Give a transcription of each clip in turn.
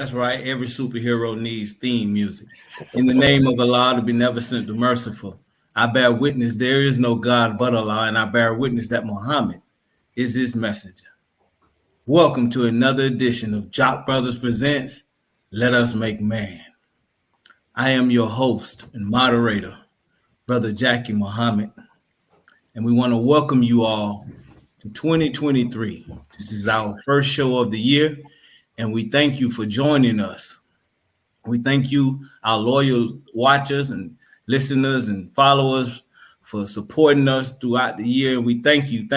That's right. Every superhero needs theme music. In the name of Allah, the beneficent, the merciful, I bear witness there is no God but Allah, and I bear witness that Muhammad is his messenger. Welcome to another edition of Jock Brothers Presents Let Us Make Man. I am your host and moderator, Brother Jackie Muhammad, and we want to welcome you all to 2023. This is our first show of the year, and we thank you for joining us. We thank you, our loyal watchers and listeners and followers, for supporting us throughout the year. We thank you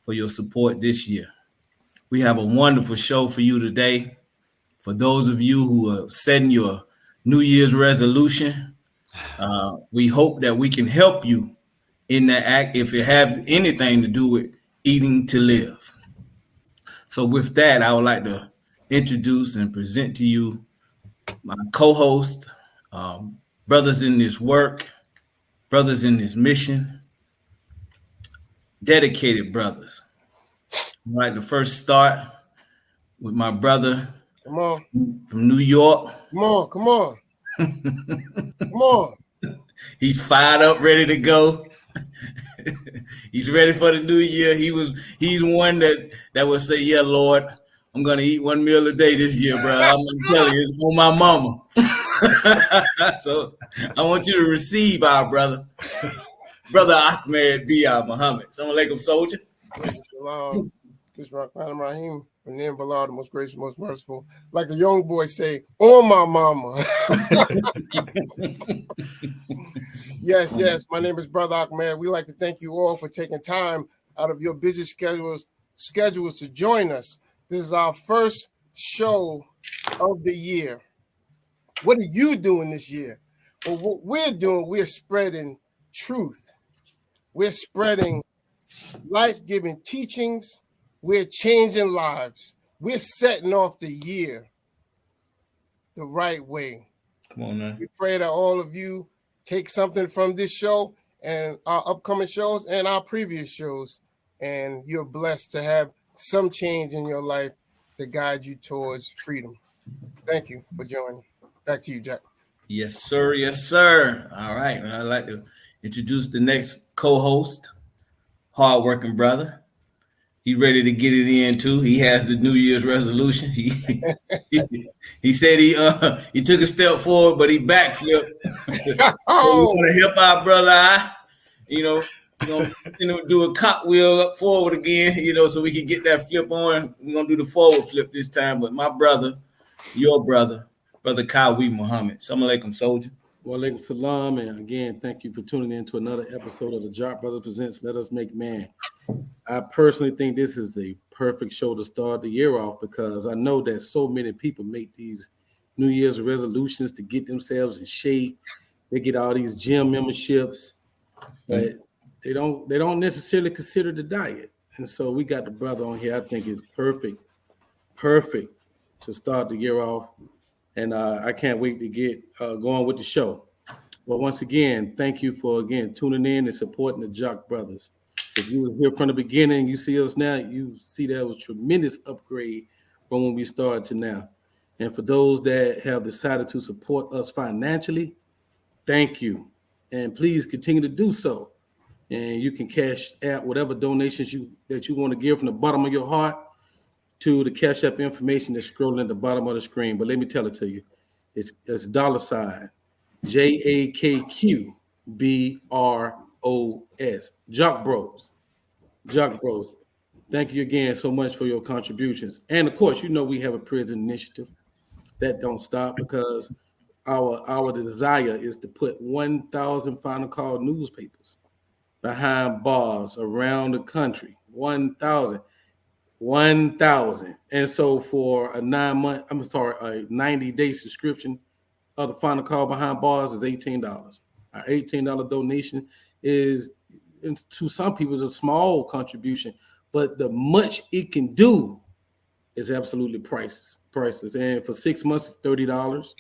for your support this year. We have a wonderful show for you today. For those of you who are setting your New Year's resolution, we hope that we can help you in that act if it has anything to do with eating to live. So with that, I would like to introduce and present to you my co-host, brothers in this work, brothers in this mission, dedicated brothers. I'd like to first start with my brother from New York. Come on. He's fired up, ready to go. He's ready for the new year. He's one that would say, "Yeah, Lord, I'm gonna eat one meal a day this year, bro. I'm telling you, it's on my mama." So I want you to receive our brother Ahmed B.R. Muhammad. Assalamu alaikum, soldier. Rahim, the name of Allah, the most gracious, most merciful. Like the young boy say, "On my mama." Yes. My name is Brother Ahmed. We like to thank you all for taking time out of your busy schedules to join us. This is our first show of the year. What are you doing this year? Well, what we're doing, we're spreading truth. We're spreading life-giving teachings. We're changing lives. We're setting off the year the right way. Come on, man. We pray that all of you take something from this show and our upcoming shows and our previous shows, and you're blessed to have some change in your life to guide you towards freedom. Thank you for joining. Back to you, Jack. Yes, sir. All right. And I'd like to introduce the next co-host, hardworking brother. He's ready to get it in too. He has the New Year's resolution. He said he took a step forward, but he backflipped. So we want to help our brother. Do a cartwheel up forward again, so we can get that flip on. We're gonna do the forward flip this time. But my brother, your brother, Brother Kawi Muhammad. Assalamu alaikum, soldier. Wa alaikum salam, and again, thank you for tuning in to another episode of the Jock Brothers Presents Let Us Make Man. I personally think this is a perfect show to start the year off because I know that so many people make these New Year's resolutions to get themselves in shape. They get all these gym memberships, but they don't necessarily consider the diet. And so we got the brother on here. I think it's perfect to start the year off. And I can't wait to get going with the show. But once again, thank you for tuning in and supporting the Jock Brothers. If you were here from the beginning, you see us now, you see that was a tremendous upgrade from when we started to now. And for those that have decided to support us financially, thank you. And please continue to do so. And you can cash out whatever donations that you want to give from the bottom of your heart to the Cash App information that's scrolling at the bottom of the screen. But let me tell it to you. It's $ JAQBROS. Jock Bros. Thank you again so much for your contributions. And of course, we have a prison initiative that don't stop because our desire is to put 1,000 final call newspapers behind bars around the country. 1,000. And so for a 90-day subscription of the final call behind bars is $18. Our $18 donation is, to some people, is a small contribution, but the much it can do is absolutely priceless. And for 6 months, it's $30.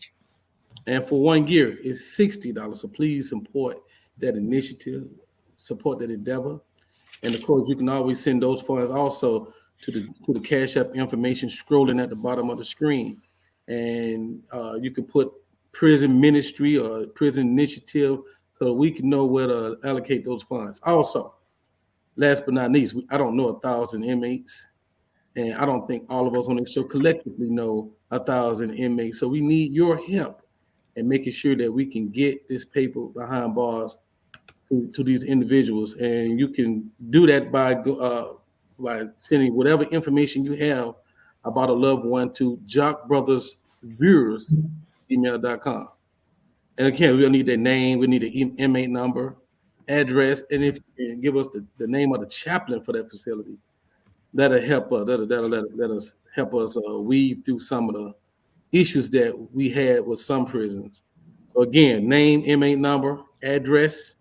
And for 1 year, it's $60. So please support that initiative, support that endeavor. And of course, you can always send those funds also to the Cash App information scrolling at the bottom of the screen, and you can put prison ministry or prison initiative so we can know where to allocate those funds. Also, last but not least, I don't know 1,000 inmates, and I don't think all of us on this show collectively know 1,000 inmates. So we need your help in making sure that we can get this paper behind bars to these individuals, and you can do that by sending whatever information you have about a loved one to jockbrothersviewers@gmail.com. And again, we'll need their name, we need the inmate number, address, and if you can give us the name of the chaplain for that facility, that'll help us. Let us help us weave through some of the issues that we had with some prisons. So again, name, inmate number, address,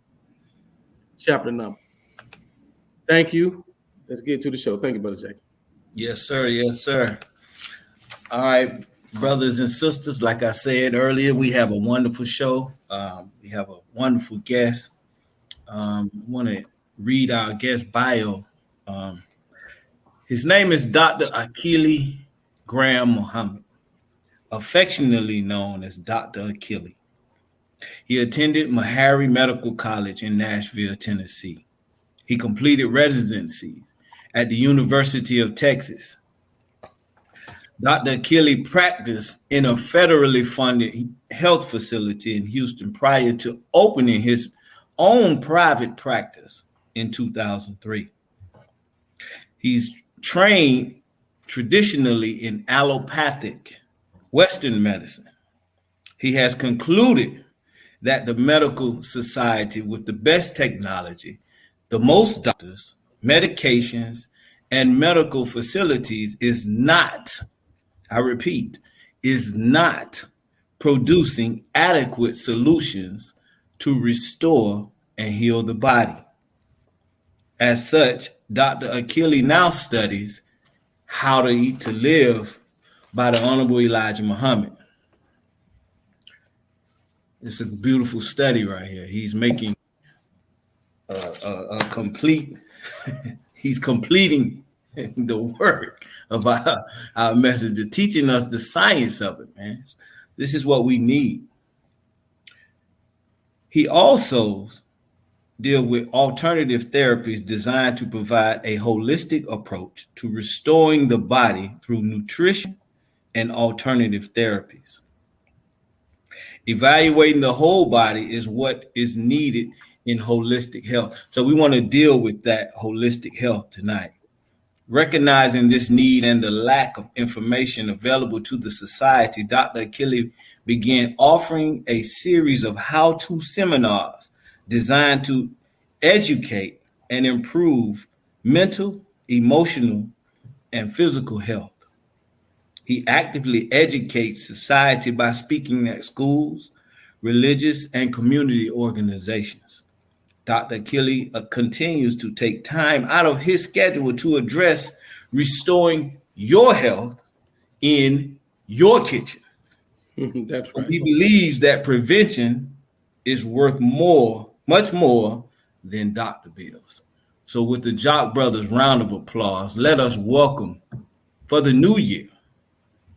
chaplain number. Thank you. Let's get to the show. Thank you, Brother Jackie. Yes, sir. Yes, sir. All right, brothers and sisters, like I said earlier, we have a wonderful show. We have a wonderful guest. I want to read our guest bio. His name is Dr. Akili Graham Muhammad, affectionately known as Dr. Akili. He attended Meharry Medical College in Nashville, Tennessee. He completed residencies at the University of Texas. Dr. Akili practiced in a federally funded health facility in Houston prior to opening his own private practice in 2003. He's trained traditionally in allopathic Western medicine. He has concluded that the medical society with the best technology, the most doctors, medications, and medical facilities is not, I repeat, is not producing adequate solutions to restore and heal the body. As such, Dr. Akili now studies How to Eat to Live by the Honorable Elijah Muhammad. It's a beautiful study right here. He's making a complete, he's completing the work of our message, teaching us the science of it, man. This is what we need. He also deals with alternative therapies designed to provide a holistic approach to restoring the body through nutrition and alternative therapies. Evaluating the whole body is what is needed in holistic health. So we want to deal with that holistic health tonight. Recognizing this need and the lack of information available to the society, Dr. Akili began offering a series of how-to seminars designed to educate and improve mental, emotional, and physical health. He actively educates society by speaking at schools, religious, and community organizations. Dr. Akili continues to take time out of his schedule to address restoring your health in your kitchen. That's right. He believes that prevention is worth much more than doctor bills. So with the Jock Brothers round of applause, let us welcome for the new year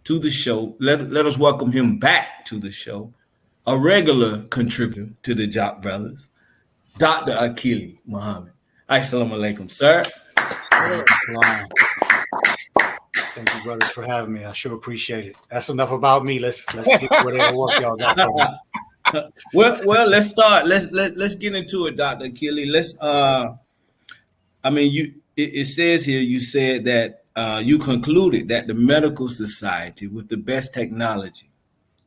to the show. Let us welcome him back to the show, a regular contributor to the Jock Brothers, Dr. Akili Muhammad. Assalamu alaikum, sir. Thank you, brothers, for having me. I sure appreciate it. That's enough about me. Let's get whatever work y'all got for me. Well, let's start. Let's get into it, Dr. Akili. It says here, you said that you concluded that the medical society with the best technology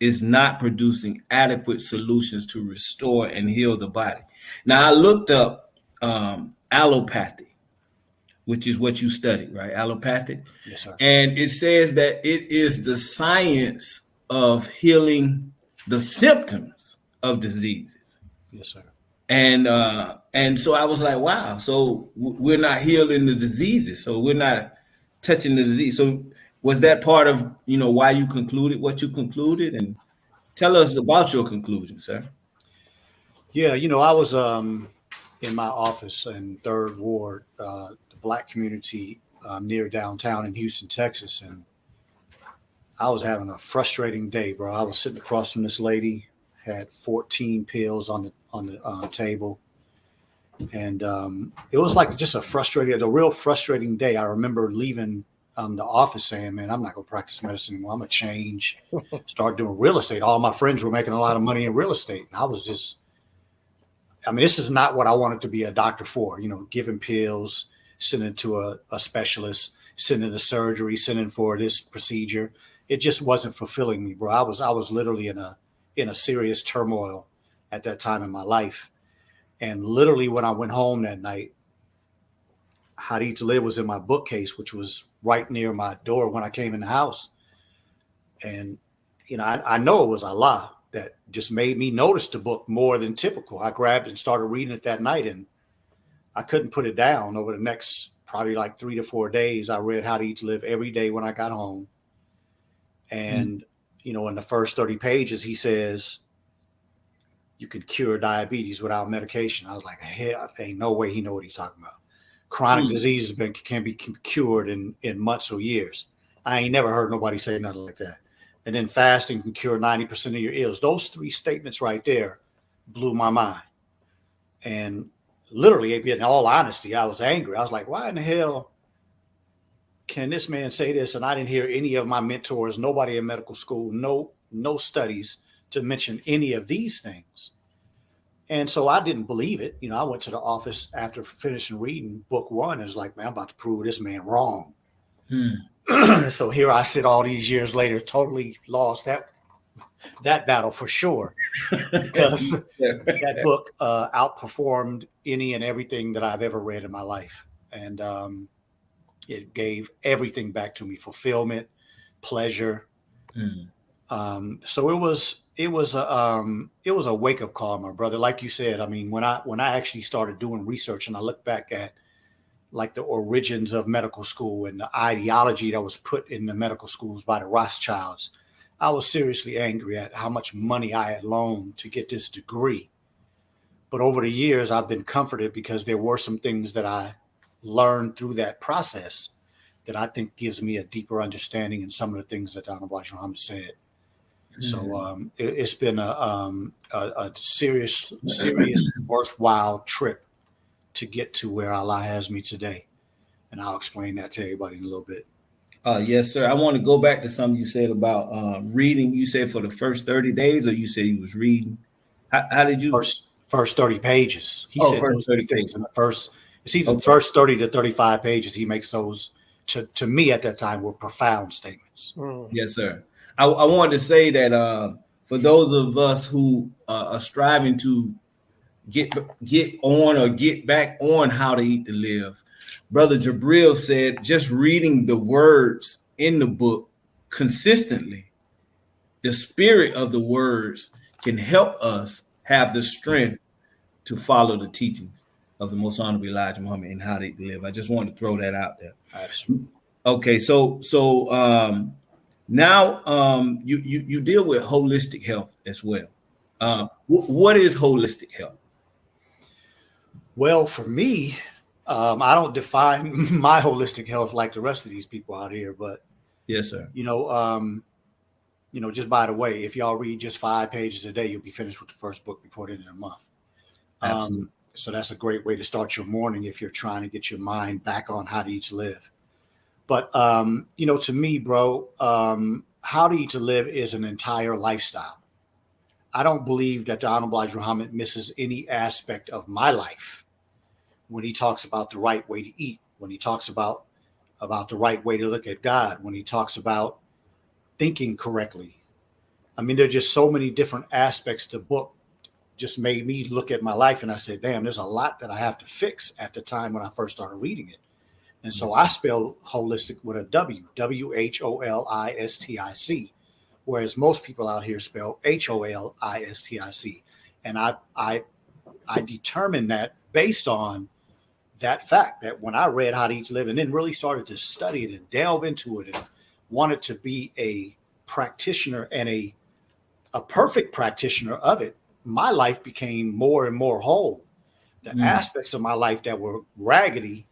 is not producing adequate solutions to restore and heal the body. Now, I looked up allopathy, which is what you studied, right? Allopathic. Yes, sir. And it says that it is the science of healing the symptoms of diseases. Yes, sir. And so I was like, wow, so we're not healing the diseases. So we're not touching the disease. So was that part of, why you concluded what you concluded? And tell us about your conclusion, sir. Yeah, I was in my office in 3rd Ward. The Black community near downtown in Houston, Texas, and I was having a frustrating day, bro. I was sitting across from this lady, had 14 pills on the table, and it was like just a real frustrating day. I remember leaving the office saying, "Man, I'm not gonna practice medicine anymore. I'm gonna change, start doing real estate." All my friends were making a lot of money in real estate, and I was just, I mean, this is not what I wanted to be a doctor for. You know, giving pills, sending to a specialist, sending to surgery, sending for this procedure. It just wasn't fulfilling me, bro. I was literally in a serious turmoil at that time in my life. And literally when I went home that night, How to Eat to Live was in my bookcase, which was right near my door when I came in the house. And, you know, I know it was Allah that just made me notice the book more than typical. I grabbed it and started reading it that night, and I couldn't put it down. Over the next probably like 3 to 4 days, I read How to Eat to Live every day when I got home. And, you know, in the first 30 pages, he says, you can cure diabetes without medication. I was like, hell, ain't no way he know what he's talking about. Chronic diseases can be cured in months or years. I ain't never heard nobody say nothing like that. And then fasting can cure 90% of your ills. Those 3 statements right there blew my mind. And literally, in all honesty, I was angry. I was like, why in the hell can this man say this? And I didn't hear any of my mentors, nobody in medical school, no studies to mention any of these things. And so I didn't believe it. You know, I went to the office after finishing reading book 1 and was like, man, I'm about to prove this man wrong. So here I sit all these years later, totally lost that battle for sure, because that book outperformed any and everything that I've ever read in my life. And it gave everything back to me: fulfillment, pleasure. So it was a wake up call, my brother. Like you said, I mean, when I actually started doing research and I look back at like the origins of medical school and the ideology that was put in the medical schools by the Rothschilds, I was seriously angry at how much money I had loaned to get this degree. But over the years, I've been comforted because there were some things that I learned through that process that I think gives me a deeper understanding in some of the things that Dr. Elijah Muhammad said. So it's been a serious, worthwhile trip to get to where Allah has me today. And I'll explain that to everybody in a little bit. Yes, sir. I want to go back to something you said about reading. You said for the first 30 days, or you said you was reading? How did you? First 30 pages. He said first those 30 things in the first, it's either the first 30 to 35 pages. He makes those, to me at that time, were profound statements. Yes, sir. I wanted to say that for those of us who are striving to get on or get back on How to Eat to Live, Brother Jabril said just reading the words in the book consistently, the spirit of the words can help us have the strength to follow the teachings of the Most Honorable Elijah Muhammad in How to Eat to Live. I just wanted to throw that out there. Absolutely. Okay, so now you deal with holistic health as well. What is holistic health? Well, for me, I don't define my holistic health like the rest of these people out here, but yes, sir. You know, just by the way, if y'all read just 5 pages a day, you'll be finished with the first book before the end of the month. So that's a great way to start your morning if you're trying to get your mind back on How to Eat to Live. But, you know, to me, bro, How to Eat to Live is an entire lifestyle. I don't believe that the Honorable Elijah Muhammad misses any aspect of my life when he talks about the right way to eat, when he talks about the right way to look at God, when he talks about thinking correctly. I mean, there are just so many different aspects to the book. Just made me look at my life and I said, damn, there's a lot that I have to fix at the time when I first started reading it. And so I spell holistic with a W, WHOLISTIC, whereas most people out here spell HOLISTIC. And I determined that based on that fact, that when I read How to Eat to Live and then really started to study it and delve into it and wanted to be a practitioner and a perfect practitioner of it, my life became more and more whole. The aspects of my life that were raggedy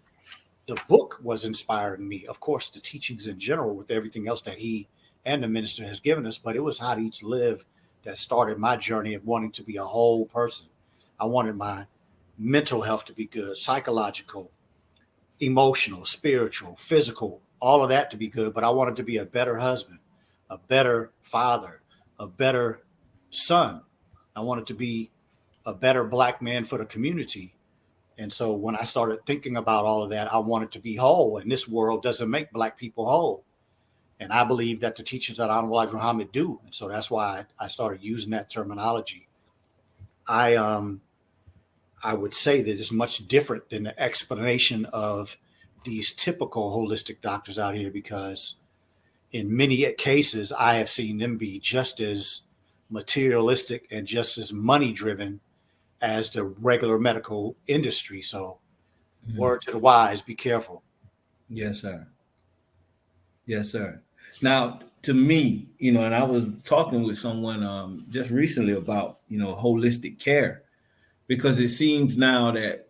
the book was inspiring me. Of course, the teachings in general with everything else that he and the minister has given us, but it was How to Eat to Live that started my journey of wanting to be a whole person. I wanted my mental health to be good, psychological, emotional, spiritual, physical, all of that to be good. But I wanted to be a better husband, a better father, a better son. I wanted to be a better Black man for the community. And so when I started thinking about all of that, I wanted to be whole. And this world doesn't make Black people whole. And I believe that the teachings that Honorable Elijah Muhammad do. And so that's why I started using that terminology. I would say that it's much different than the explanation of these typical holistic doctors out here, because in many cases, I have seen them be just as materialistic and just as money driven as the regular medical industry. So word to the wise, be careful. Yes, sir. Yes, sir. Now, to me, and I was talking with someone just recently about, holistic care, because it seems now that,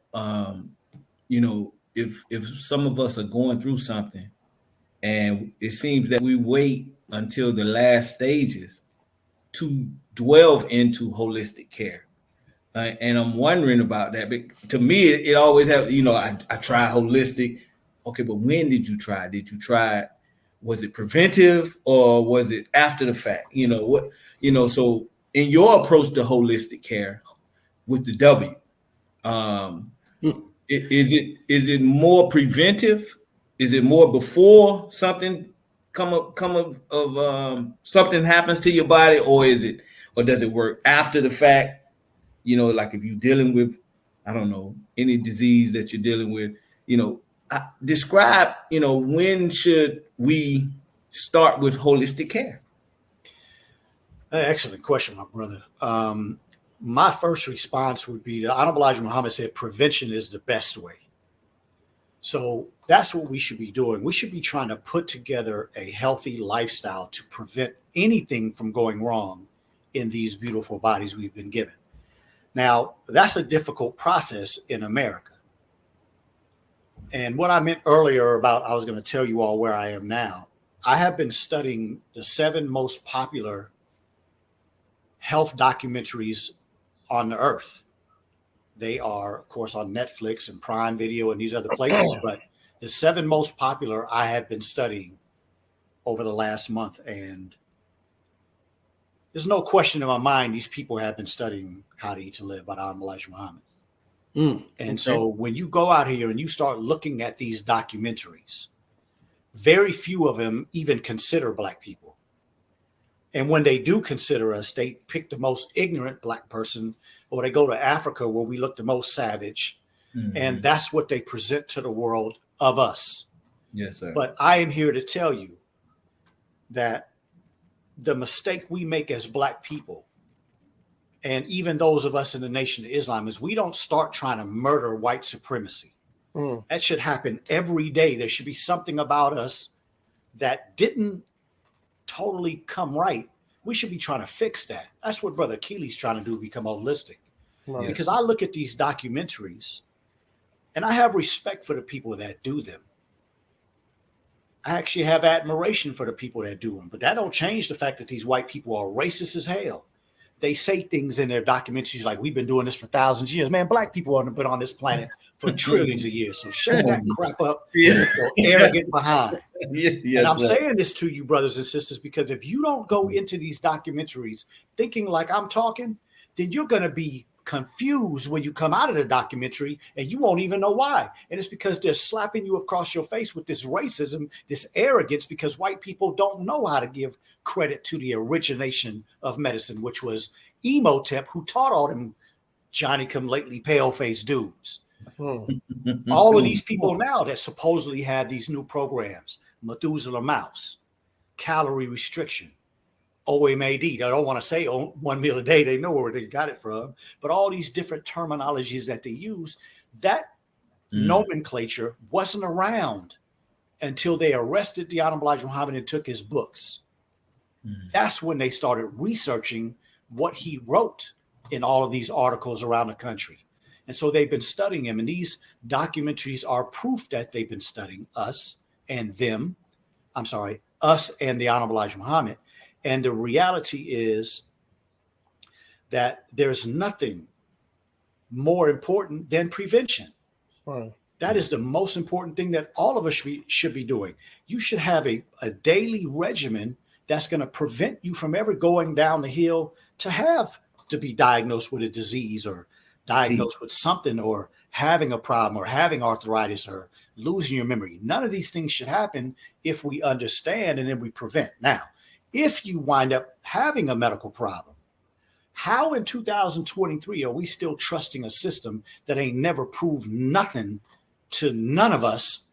if some of us are going through something, and it seems that we wait until the last stages to delve into holistic care. And I'm wondering about that. But to me, it always have, I try holistic. Okay, but when did you try? Did you try? Was it preventive or was it after the fact? So in your approach to holistic care with the W, is it more preventive? Is it more before something something happens to your body, or does it work after the fact? Like if you're dealing with, I don't know, any disease that you're dealing with, describe, when should we start with holistic care? Excellent question, my brother. My first response would be that Honorable Elijah Muhammad said prevention is the best way. So that's what we should be doing. We should be trying to put together a healthy lifestyle to prevent anything from going wrong in these beautiful bodies we've been given. Now, that's a difficult process in America. And what I meant earlier about, I was going to tell you all where I am now. I have been studying the 7 most popular health documentaries on the earth. They are, of course, on Netflix and Prime Video and these other places, but the 7 most popular I have been studying over the last month. And there's no question in my mind, these people have been studying How to Eat to Live by Honorable Elijah Muhammad. And so when you go out here and you start looking at these documentaries, very few of them even consider Black people. And when they do consider us, they pick the most ignorant Black person, or they go to Africa where we look the most savage. And that's what they present to the world of us. Yes, sir. But I am here to tell you that the mistake we make as Black people, and even those of us in the Nation of Islam, is we don't start trying to murder white supremacy. That should happen every day. There should be something about us that didn't totally come right. We should be trying to fix that. That's what Brother Keely's trying to do, become holistic. Right. Because I look at these documentaries and I have respect for the people that do them. I actually have admiration for the people that do them, but that don't change the fact that these white people are racist as hell. They say things in their documentaries like, we've been doing this for thousands of years. Man, Black people have been on this planet for trillions of years. So shut that crap up, or arrogant behind. And I'm saying this to you, brothers and sisters, because if you don't go into these documentaries thinking like I'm talking, then you're going to be confused when you come out of the documentary and you won't even know why. And it's because they're slapping you across your face with this racism, this arrogance, because white people don't know how to give credit to the origination of medicine, which was Emotep, who taught all them Johnny come lately pale faced dudes. All of these people now that supposedly have these new programs, Methuselah Mouse, calorie restriction, OMAD. They don't want to say 1 meal a day. They know where they got it from. But all these different terminologies that they use, that nomenclature wasn't around until they arrested the Honorable Elijah Muhammad and took his books. That's when they started researching what he wrote in all of these articles around the country. And so they've been studying him. And these documentaries are proof that they've been studying us and them. I'm sorry, us and the Honorable Elijah Muhammad. And the reality is that there's nothing more important than prevention. Right. That is the most important thing that all of us should be doing. You should have a daily regimen that's going to prevent you from ever going down the hill to be diagnosed with a disease or diagnosed with something or having a problem or having arthritis or losing your memory. None of these things should happen if we understand and then we prevent. Now, if you wind up having a medical problem, how in 2023 are we still trusting a system that ain't never proved nothing to none of us?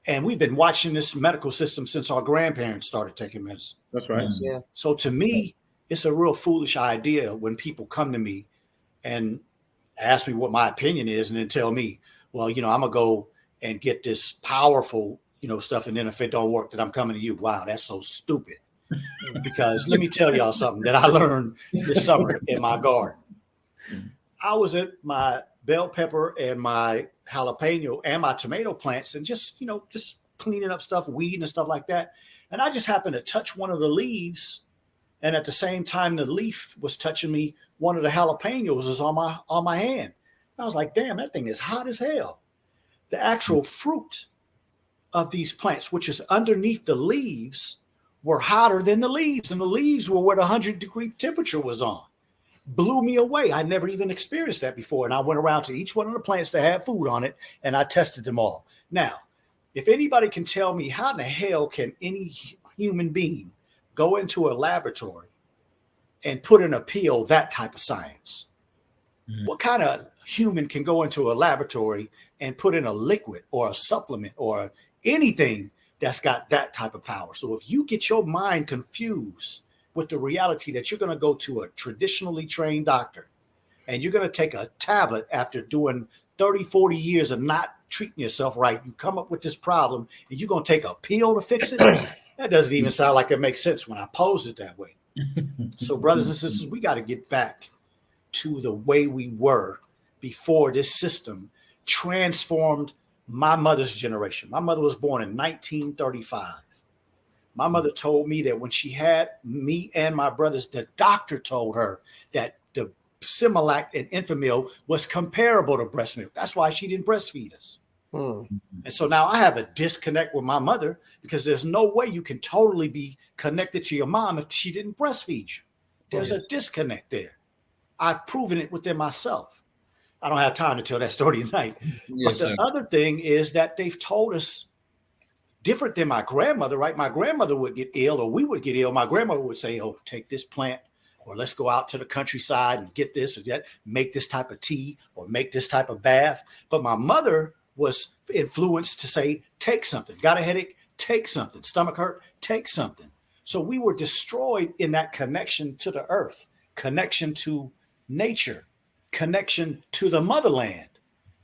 And we've been watching this medical system since our grandparents started taking medicine. That's right. Yeah. So to me, it's a real foolish idea when people come to me and ask me what my opinion is and then tell me, well, I'm going to go and get this powerful, stuff. And then if it don't work, then I'm coming to you. Wow, that's so stupid. Because let me tell y'all something that I learned this summer in my garden. I was at my bell pepper and my jalapeno and my tomato plants and just cleaning up stuff, weeding and stuff like that. And I just happened to touch one of the leaves. And at the same time, the leaf was touching me. One of the jalapenos was on my hand. I was like, damn, that thing is hot as hell. The actual fruit of these plants, which is underneath the leaves, were hotter than the leaves. And the leaves were where the 100-degree temperature was on. Blew me away. I never even experienced that before. And I went around to each one of the plants that had food on it, and I tested them all. Now, if anybody can tell me how in the hell can any human being go into a laboratory and put in a pill that type of science? What kind of human can go into a laboratory and put in a liquid or a supplement or anything that's got that type of power? So if you get your mind confused with the reality that you're going to go to a traditionally trained doctor and you're going to take a tablet after doing 30, 40 years of not treating yourself right, you come up with this problem and you're going to take a pill to fix it? That doesn't even sound like it makes sense when I pose it that way. So brothers and sisters, we got to get back to the way we were before this system transformed my mother's generation. My mother was born in 1935. My mother told me that when she had me and my brothers, the doctor told her that the Similac and Enfamil was comparable to breast milk. That's why she didn't breastfeed us. And so now I have a disconnect with my mother because there's no way you can totally be connected to your mom if she didn't breastfeed you. There's a disconnect there. I've proven it within myself. I don't have time to tell that story tonight. Yes, but the sir. other thing is that they've told us different than my grandmother, right? My grandmother would get ill or we would get ill. My grandmother would say, oh, take this plant or let's go out to the countryside and get this or that, make this type of tea or make this type of bath. But my mother was influenced to say, take something. Got a headache? Take something. Stomach hurt? Take something. So we were destroyed in that connection to the earth, connection to nature, connection to the motherland.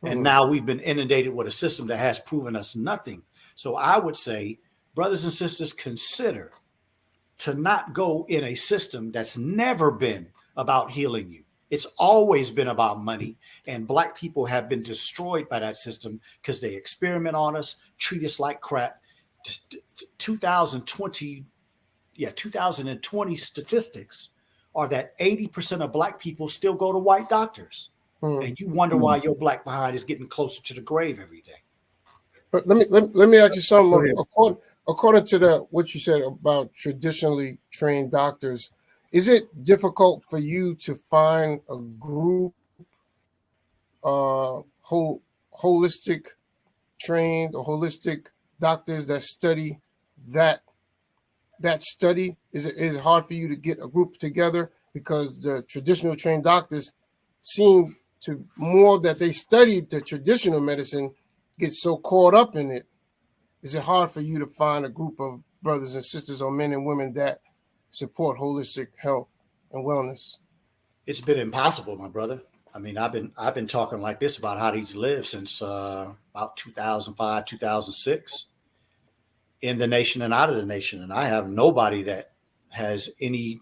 And now we've been inundated with a system that has proven us nothing. So I would say, brothers and sisters, consider to not go in a system that's never been about healing you. It's always been about money, and Black people have been destroyed by that system because they experiment on us, treat us like crap. 2020 statistics are that 80% of Black people still go to white doctors. And you wonder why your Black behind is getting closer to the grave every day. But let me ask you something. According to what you said about traditionally trained doctors, is it difficult for you to find a group, holistic trained or holistic doctors that study that study? Is it hard for you to get a group together because the traditional trained doctors seem to more that they studied the traditional medicine get so caught up in it? Is it hard for you to find a group of brothers and sisters or men and women that support holistic health and wellness? It's been impossible, my brother. I mean, I've been talking like this about how to live since about 2005, 2006 in the nation and out of the nation. And I have nobody that has any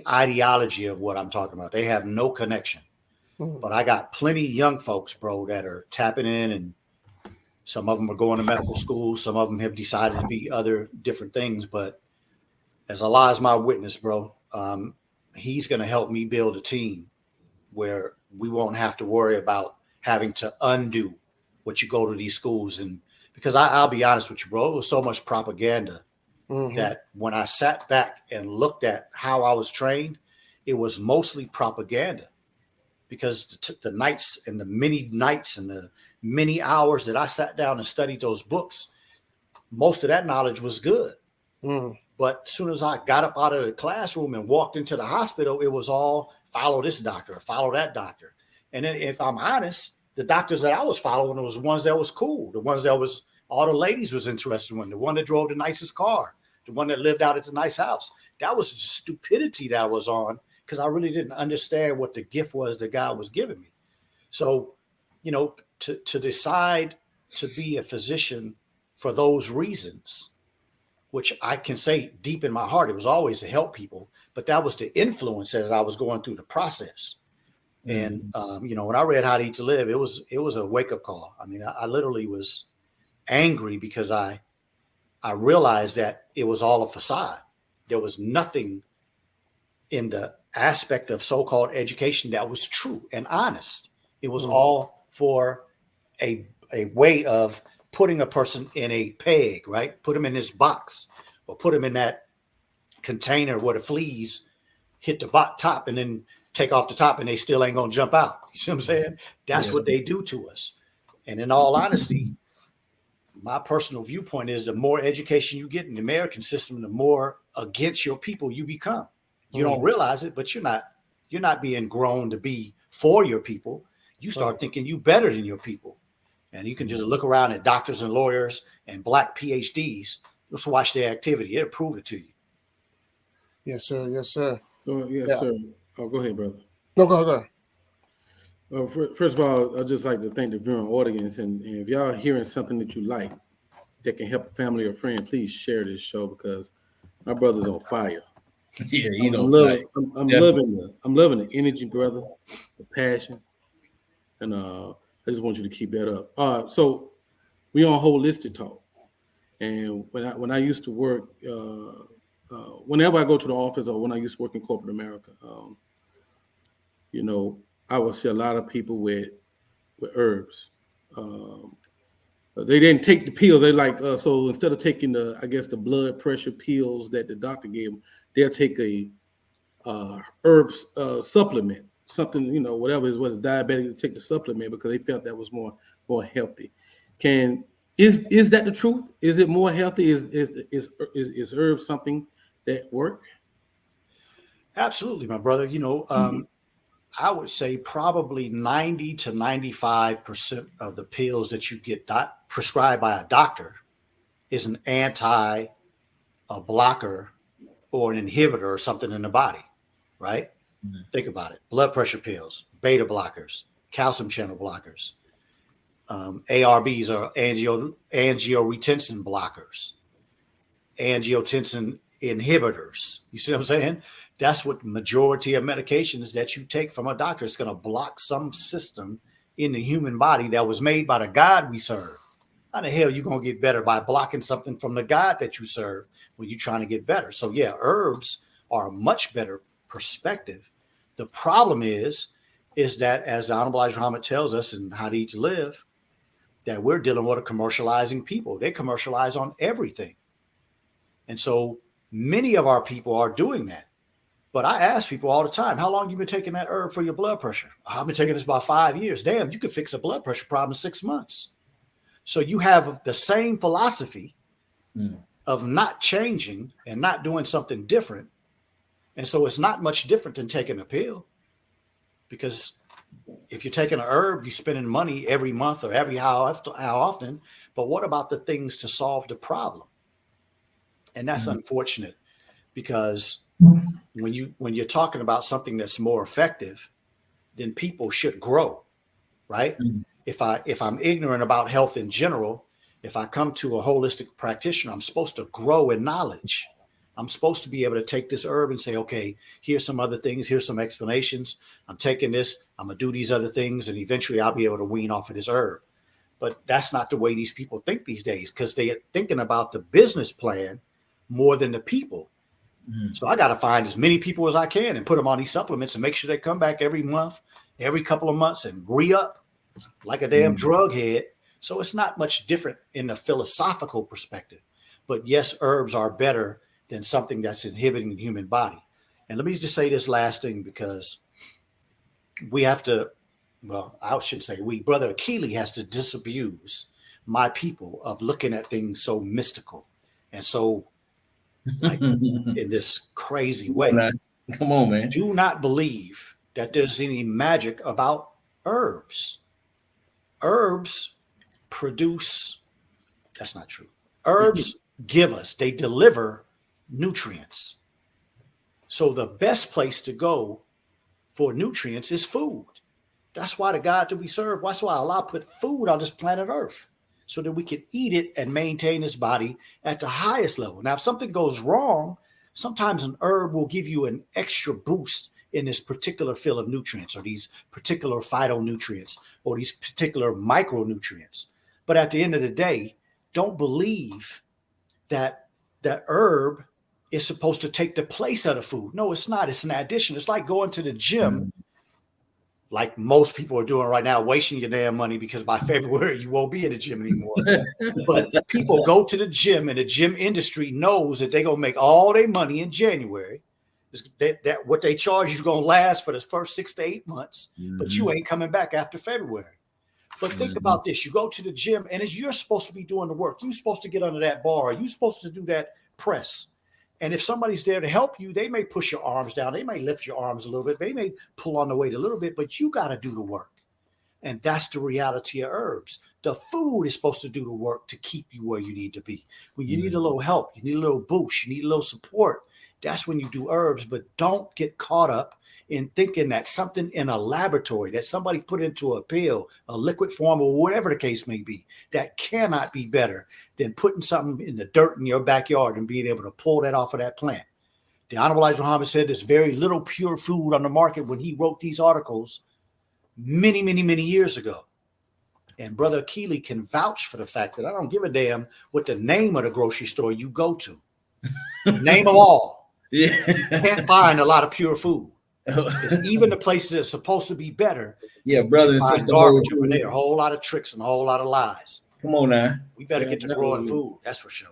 ideology of what I'm talking about. They have no connection. But I got plenty young folks, bro, that are tapping in, and some of them are going to medical school. Some of them have decided to be other different things. But as Allah is my witness, bro, He's going to help me build a team where we won't have to worry about having to undo what you go to these schools. And because I'll be honest with you, bro, it was so much propaganda that when I sat back and looked at how I was trained, it was mostly propaganda. Because the nights and the many nights and the many hours that I sat down and studied those books, most of that knowledge was good. But as soon as I got up out of the classroom and walked into the hospital, it was all follow this doctor, follow that doctor. And then if I'm honest, the doctors that I was following was the ones that was cool, the ones that was all the ladies was interested in, the one that drove the nicest car, the one that lived out at the nice house. That was the stupidity that I was on, because I really didn't understand what the gift was that God was giving me. So, you know, to decide to be a physician for those reasons, which I can say deep in my heart, it was always to help people, but that was the influence as I was going through the process. And, you know, when I read How to Eat to Live, it was a wake up call. I mean, I literally was angry because I realized that it was all a facade. There was nothing in the aspect of so-called education that was true and honest. It was all for a way of putting a person in a peg, right? Put him in this box, or put him in that container where the fleas hit the top and then take off the top and they still ain't going to jump out. You see what I'm saying? That's what they do to us. And in all honesty, my personal viewpoint is the more education you get in the American system, the more against your people you become. You don't realize it, but you're not being grown to be for your people. You start thinking you better than your people. And you can just look around at doctors and lawyers and black PhDs. Just watch their activity. It'll prove it to you. Yes, sir. Yes, sir. So, yes, sir. Oh, go ahead, brother. No, go ahead. First of all, I'd just like to thank the viewing audience. And if y'all hearing something that you like that can help a family or friend, please share this show, because my brother's on fire. Yeah, you know, I'm loving the energy, brother, the passion, and I just want you to keep that up. So we on Holistic Talk, and when I used to work, whenever I go to the office, or when I used to work in corporate America, you know, I would see a lot of people with herbs. They didn't take the pills. They so instead of taking the blood pressure pills that the doctor gave them, they'll take a herbs supplement, something, you know, whatever it was, diabetic, to take the supplement because they felt that was more healthy. Is that the truth? Is it more healthy? Is herbs something that work? Absolutely, my brother. You know, I would say probably 90 to 95% of the pills that you get prescribed by a doctor is an a blocker or an inhibitor or something in the body, right? Think about it. Blood pressure pills, beta blockers, calcium channel blockers, ARBs are angiotensin blockers, angiotensin inhibitors. You see what I'm saying? That's what the majority of medications that you take from a doctor is going to block some system in the human body that was made by the God we serve. How the hell are you going to get better by blocking something from the God that you serve when you're trying to get better? So yeah, herbs are a much better perspective. The problem is that, as the Honorable Elijah Muhammad tells us in How to Eat to Live, that we're dealing with a commercializing people. They commercialize on everything. And so many of our people are doing that. But I ask people all the time, how long have you been taking that herb for your blood pressure? I've been taking this about 5 years. Damn, you could fix a blood pressure problem in 6 months. So you have the same philosophy of not changing and not doing something different. And so it's not much different than taking a pill, because if you're taking an herb, you're spending money every month or every how often. But what about the things to solve the problem? And that's unfortunate, because when you're talking about something that's more effective, then people should grow, right? If I'm ignorant about health in general, if I come to a holistic practitioner, I'm supposed to grow in knowledge. I'm supposed to be able to take this herb and say, okay, here's some other things. Here's some explanations. I'm taking this. I'm going to do these other things. And eventually I'll be able to wean off of this herb. But that's not the way these people think these days, because they're thinking about the business plan more than the people. So I got to find as many people as I can and put them on these supplements and make sure they come back every month, every couple of months, and re-up like a damn drug head. So it's not much different in the philosophical perspective. But yes, herbs are better than something that's inhibiting the human body. And let me just say this last thing, because we have to, well, I shouldn't say we, Brother Akili has to disabuse my people of looking at things so mystical and so like in this crazy way. Come on, man. Do not believe that there's any magic about herbs. Herbs produce, that's not true. Herbs give us, they deliver nutrients. So the best place to go for nutrients is food. That's why the God that we serve, that's why Allah put food on this planet Earth, so that we can eat it and maintain this body at the highest level. Now, if something goes wrong, sometimes an herb will give you an extra boost in this particular fill of nutrients, or these particular phytonutrients, or these particular micronutrients. But at the end of the day, don't believe that the herb is supposed to take the place of the food. No, it's not. It's an addition. It's like going to the gym, like most people are doing right now, wasting your damn money, because by February you won't be in the gym anymore. But people go to the gym, and the gym industry knows that they're going to make all their money in January. That what they charge you is going to last for the first 6 to 8 months, but you ain't coming back after February. But think about this. You go to the gym, and you're supposed to be doing the work. You're supposed to get under that bar. You're supposed to do that press. And if somebody's there to help you, they may push your arms down. They may lift your arms a little bit. They may pull on the weight a little bit, but you got to do the work. And that's the reality of herbs. The food is supposed to do the work to keep you where you need to be. When you need a little help, you need a little boost, you need a little support, that's when you do herbs. But don't get caught up in thinking that something in a laboratory that somebody put into a pill, a liquid form, or whatever the case may be, that cannot be better than putting something in the dirt in your backyard and being able to pull that off of that plant. The Honorable Elijah Muhammad said there's very little pure food on the market when he wrote these articles many, many, many years ago. And Brother Akili can vouch for the fact that I don't give a damn what the name of the grocery store you go to. Name them all. Yeah. You can't find a lot of pure food. Even the places that are supposed to be better. Yeah, brother and sister. Garbage over there, a whole lot of tricks and a whole lot of lies. Come on now. We better get to growing food. That's for sure.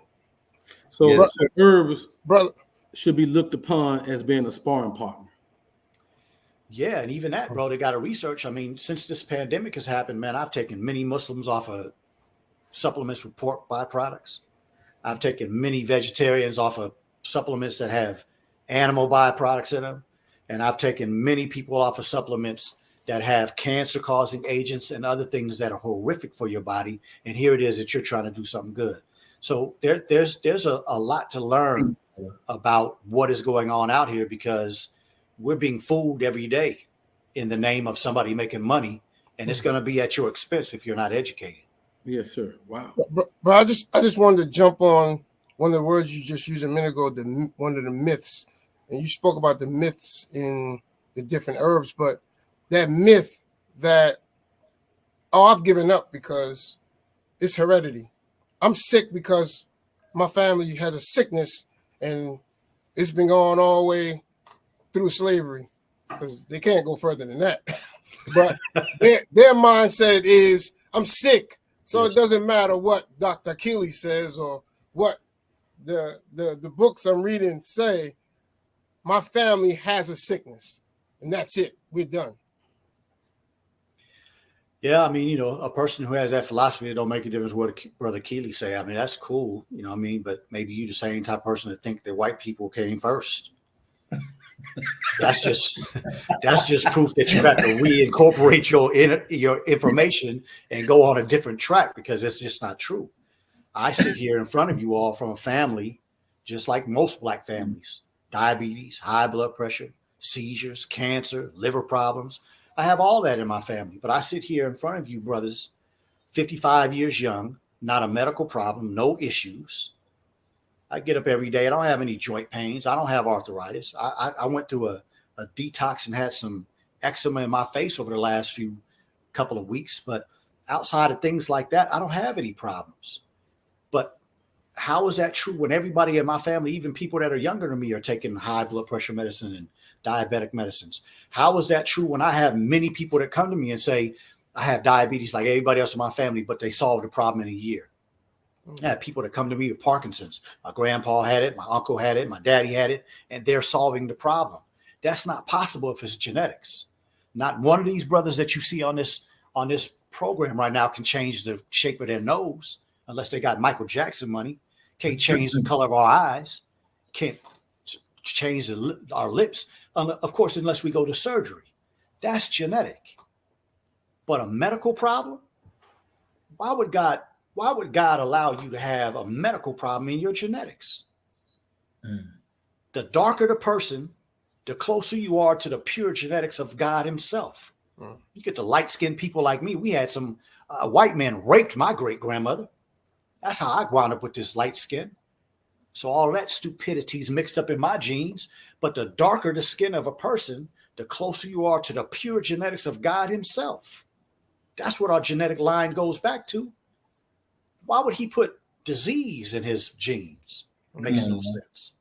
So Yes. herbs, brother. should be looked upon as being a sparring partner. Yeah, and even that, bro, they got to research. I mean, since this pandemic has happened, man, I've taken many Muslims off of supplements with pork byproducts. I've taken many vegetarians off of supplements that have animal byproducts in them. And I've taken many people off of supplements that have cancer-causing agents and other things that are horrific for your body. And here it is that you're trying to do something good. So there's a lot to learn about what is going on out here, because we're being fooled every day in the name of somebody making money, and it's going to be at your expense if you're not educated. Yes, sir. Wow. But I just wanted to jump on one of the words you just used a minute ago, one of the myths. And you spoke about the myths in the different herbs, but that myth that, I've given up because it's heredity. I'm sick because my family has a sickness, and it's been going all the way through slavery, because they can't go further than that. But their mindset is, I'm sick, so it doesn't matter what Dr. Akili says or what the books I'm reading say. My family has a sickness, and that's it. We're done. Yeah, I mean, a person who has that philosophy, it don't make a difference what Brother Keeley say. I mean, that's cool, what I mean? But maybe you the same type of person that think that white people came first. That's just proof that you got to reincorporate your information and go on a different track, because it's just not true. I sit here in front of you all from a family, just like most Black families. Diabetes, high blood pressure, seizures, cancer, liver problems. I have all that in my family, but I sit here in front of you, brothers, 55 years young, not a medical problem, no issues. I get up every day. I don't have any joint pains. I don't have arthritis. I went through a detox and had some eczema in my face over the last few couple of weeks. But outside of things like that, I don't have any problems. But how is that true when everybody in my family, even people that are younger than me, are taking high blood pressure medicine and diabetic medicines? How is that true when I have many people that come to me and say, I have diabetes like everybody else in my family, but they solved the problem in a year? I have people that come to me with Parkinson's. My grandpa had it, my uncle had it, my daddy had it, and they're solving the problem. That's not possible if it's genetics. Not one of these brothers that you see on this program right now can change the shape of their nose unless they got Michael Jackson money. Can't change the color of our eyes. Can't change our lips. Of course, unless we go to surgery. That's genetic. But a medical problem? Why would God allow you to have a medical problem in your genetics? The darker the person, the closer you are to the pure genetics of God himself. You get the light-skinned people like me. We had some white men raped my great-grandmother. That's how I wound up with this light skin. So all that stupidity is mixed up in my genes. But the darker the skin of a person, the closer you are to the pure genetics of God himself. That's what our genetic line goes back to. Why would he put disease in his genes? It makes no sense.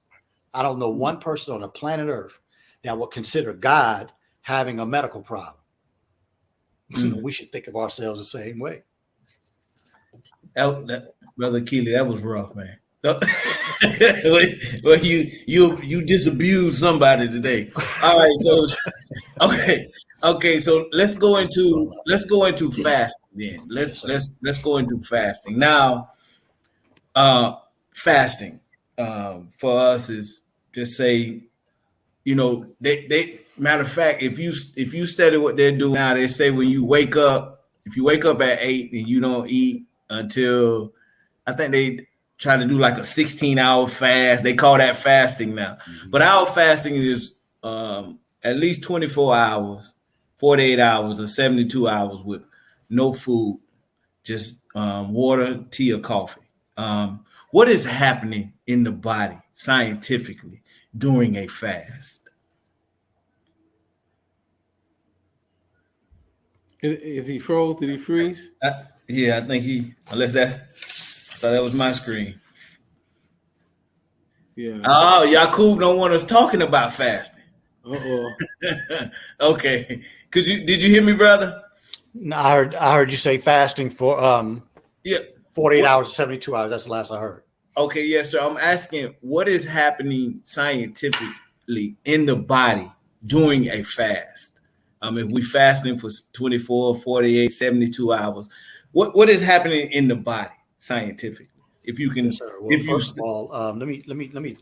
I don't know one person on the planet Earth that would consider God having a medical problem. We should think of ourselves the same way. Brother Keely, that was rough, man. Well, you disabused somebody today. All right, so okay, so let's go into fasting then. Let's go into fasting now. Fasting for us is just say, they matter of fact, if you study what they're doing now, they say when you wake up, if you wake up at 8 and you don't eat until, I think they try to do like a 16-hour fast. They call that fasting now. But our fasting is at least 24 hours, 48 hours, or 72 hours with no food, just water, tea, or coffee. What is happening in the body scientifically during a fast? Is he froze? Did he freeze? Yeah, I think unless that was my screen. Yeah. Oh, Yakub don't want us talking about fasting. Okay. Did you hear me, brother? No, I heard you say fasting for 48 hours, 72 hours. That's the last I heard. Okay, yes, sir. I'm asking what is happening scientifically in the body during a fast? If we fasting for 24, 48, 72 hours, what is happening in the body scientifically? If you can, yes, sir. Well, first of all, let me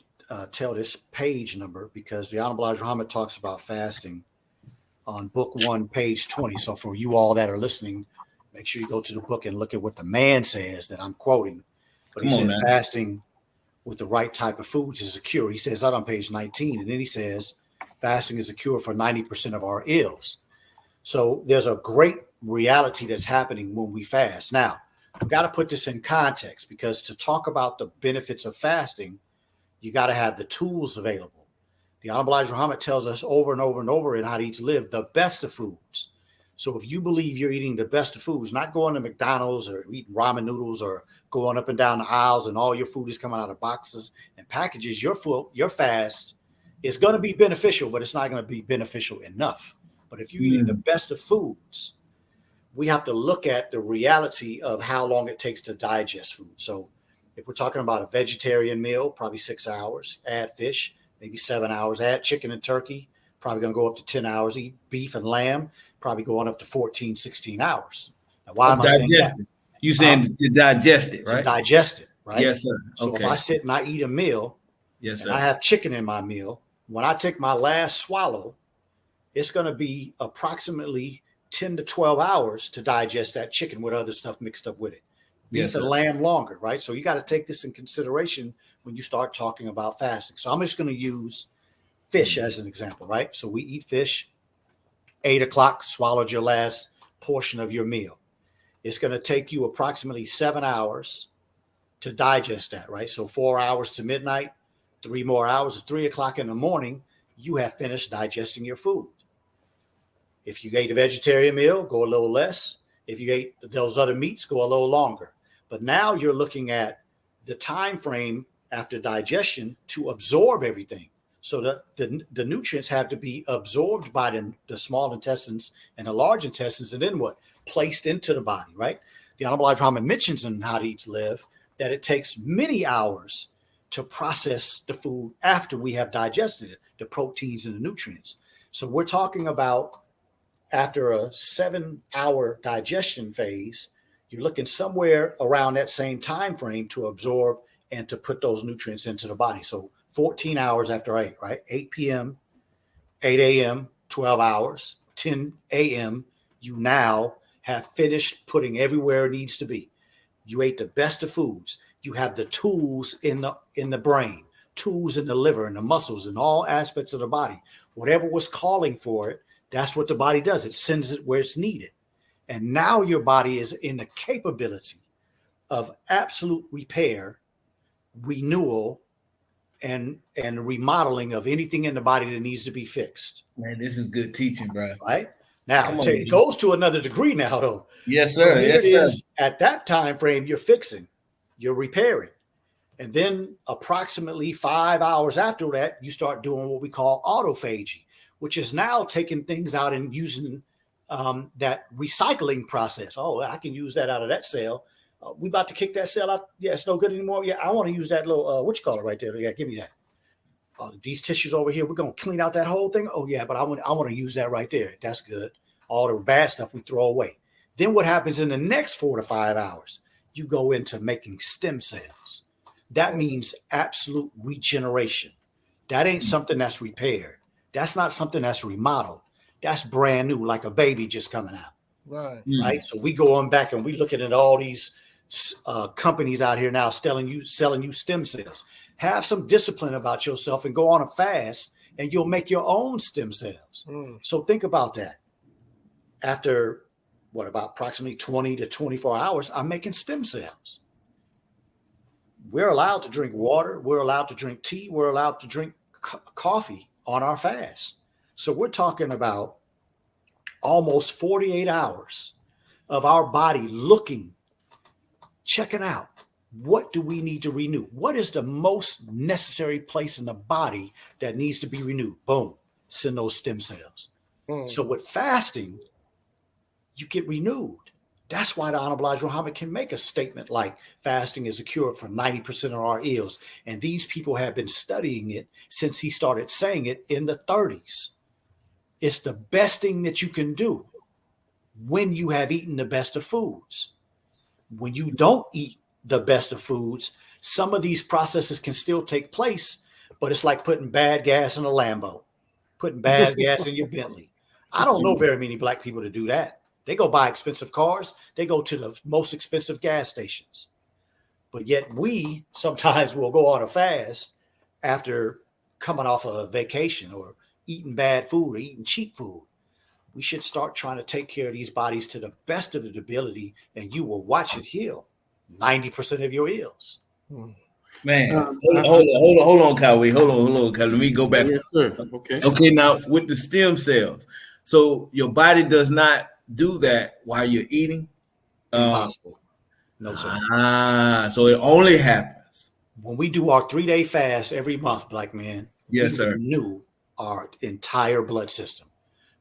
tell this page number, because the Honorable Elijah Muhammad talks about fasting on book 1, page 20. So for you all that are listening, make sure you go to the book and look at what the man says that I'm quoting. But he said fasting with the right type of foods is a cure. He says that on page 19. And then he says fasting is a cure for 90% of our ills. So there's a great reality that's happening when we fast. Now, I've got to put this in context, because to talk about the benefits of fasting, you got to have the tools available. The Honorable Elijah Muhammad tells us over and over and over in How to Eat to Live, the best of foods. So if you believe you're eating the best of foods, not going to McDonald's or eating ramen noodles or going up and down the aisles and all your food is coming out of boxes and packages, your fast is going to be beneficial, but it's not going to be beneficial enough. But if you're eating the best of foods, we have to look at the reality of how long it takes to digest food. So if we're talking about a vegetarian meal, probably 6 hours. Add fish, maybe 7 hours. Add chicken and turkey, probably going to go up to 10 hours. Eat beef and lamb, probably going up to 14, 16 hours. Now, why am I saying that? You saying to digest it, right? To digest it, right? Yes, sir. So if I sit and I eat a meal, yes, sir, and I have chicken in my meal, when I take my last swallow, it's going to be approximately 10 to 12 hours to digest that chicken with other stuff mixed up with it. Beef and lamb longer, right? So you got to take this in consideration when you start talking about fasting. So I'm just going to use fish as an example, right? So we eat fish, 8 o'clock, swallowed your last portion of your meal. It's going to take you approximately 7 hours to digest that, right? So 4 hours to midnight, 3 more hours at 3 o'clock in the morning, you have finished digesting your food. If you ate a vegetarian meal, go a little less. If you ate those other meats, go a little longer. But now you're looking at the time frame after digestion to absorb everything. So the nutrients have to be absorbed by the small intestines and the large intestines, and then what? Placed into the body, right? The Honorable Elijah Muhammad mentions in How to Eat to Live that it takes many hours to process the food after we have digested it, the proteins and the nutrients. So we're talking about after a 7-hour digestion phase, you're looking somewhere around that same time frame to absorb and to put those nutrients into the body. So 14 hours after 8, right? 8 p.m., 8 a.m., 12 hours, 10 a.m., you now have finished putting everywhere it needs to be. You ate the best of foods. You have the tools in the brain, tools in the liver and the muscles and all aspects of the body. Whatever was calling for it, that's what the body does. It sends it where it's needed. And now your body is in the capability of absolute repair, renewal, and remodeling of anything in the body that needs to be fixed. Man, this is good teaching, bro. Right? Now, Come on, it goes to another degree now, though. Yes, So sir. here Yes, it sir. is. At that time frame, you're fixing, you're repairing. And then approximately 5 hours after that, you start doing what we call autophagy, which is now taking things out and using that recycling process. Oh, I can use that out of that cell. We about to kick that cell out. Yeah, it's no good anymore. Yeah, I want to use that little, what you call it right there? Yeah, give me that. These tissues over here, we're going to clean out that whole thing. Oh, yeah, but I want to use that right there. That's good. All the bad stuff we throw away. Then what happens in the next 4 to 5 hours? You go into making stem cells. That means absolute regeneration. That ain't something that's repaired. That's not something that's remodeled. That's brand new, like a baby just coming out. Right. Right. So we go on back and we looking at all these companies out here now selling you stem cells. Have some discipline about yourself and go on a fast, and you'll make your own stem cells. So think about that. After about approximately 20 to 24 hours, I'm making stem cells. We're allowed to drink water. We're allowed to drink tea. We're allowed to drink coffee on our fast. So we're talking about almost 48 hours of our body looking, checking out, what do we need to renew? What is the most necessary place in the body that needs to be renewed? Boom, send those stem cells. So with fasting, you get renewed. That's why the Honorable Elijah Muhammad can make a statement like fasting is a cure for 90% of our ills. And these people have been studying it since he started saying it in the 30s. It's the best thing that you can do when you have eaten the best of foods. When you don't eat the best of foods, some of these processes can still take place, but it's like putting bad gas in a Lambo, putting bad gas in your Bentley. I don't know very many black people to do that. They go buy expensive cars. They go to the most expensive gas stations. But yet we sometimes will go on a fast after coming off a vacation or eating bad food or eating cheap food. We should start trying to take care of these bodies to the best of the ability, and you will watch it heal 90% of your ills. Man, hold on, Kawhi. Hold on, Kawhi. Let me go back. Yes, sir. Okay. Okay, now with the stem cells. So your body does not do that while you're eating? Impossible. No, sir. So it only happens when we do our 3-day fast every month, black man. Yes, sir. Renew our entire blood system.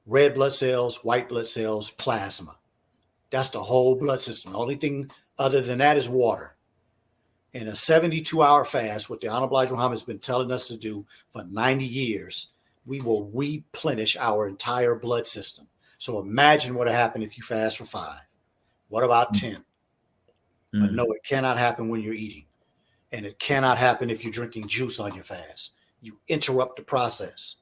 Red blood cells, white blood cells, plasma. That's the whole blood system. The only thing other than that is water. In a 72-hour fast, what the Honorable Elijah Muhammad has been telling us to do for 90 years, we will replenish our entire blood system. So imagine what would happen if you fast for 5. What about 10? But no, it cannot happen when you're eating. And it cannot happen if you're drinking juice on your fast. You interrupt the process.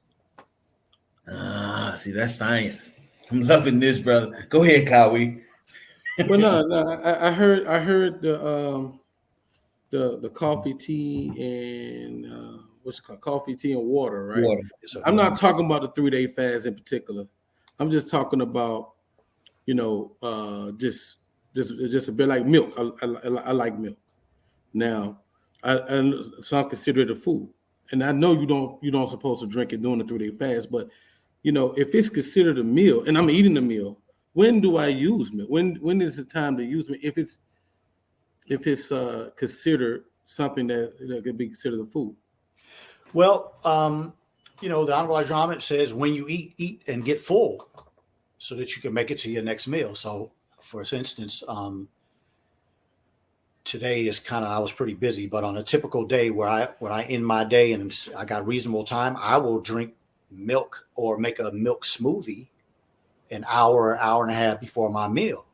See, that's science. I'm loving this, brother. Go ahead, Kawhi. Well, no, I heard the coffee, tea, and what's it called? Coffee, tea, and water, right? Water. I'm not talking about the 3-day fast in particular. I'm just talking about, just a bit like milk. I like milk, Now, and some consider it a food, and I know you don't supposed to drink it during the 3-day fast, but if it's considered a meal and I'm eating a meal, when do I use milk? When is the time to use milk? If it's considered something that could be considered a food. Well, the Honorable Elijah Muhammad says when you eat and get full so that you can make it to your next meal. So for instance, today is I was pretty busy, but on a typical day when I end my day and I got reasonable time, I will drink milk or make a milk smoothie an hour and a half before my meal.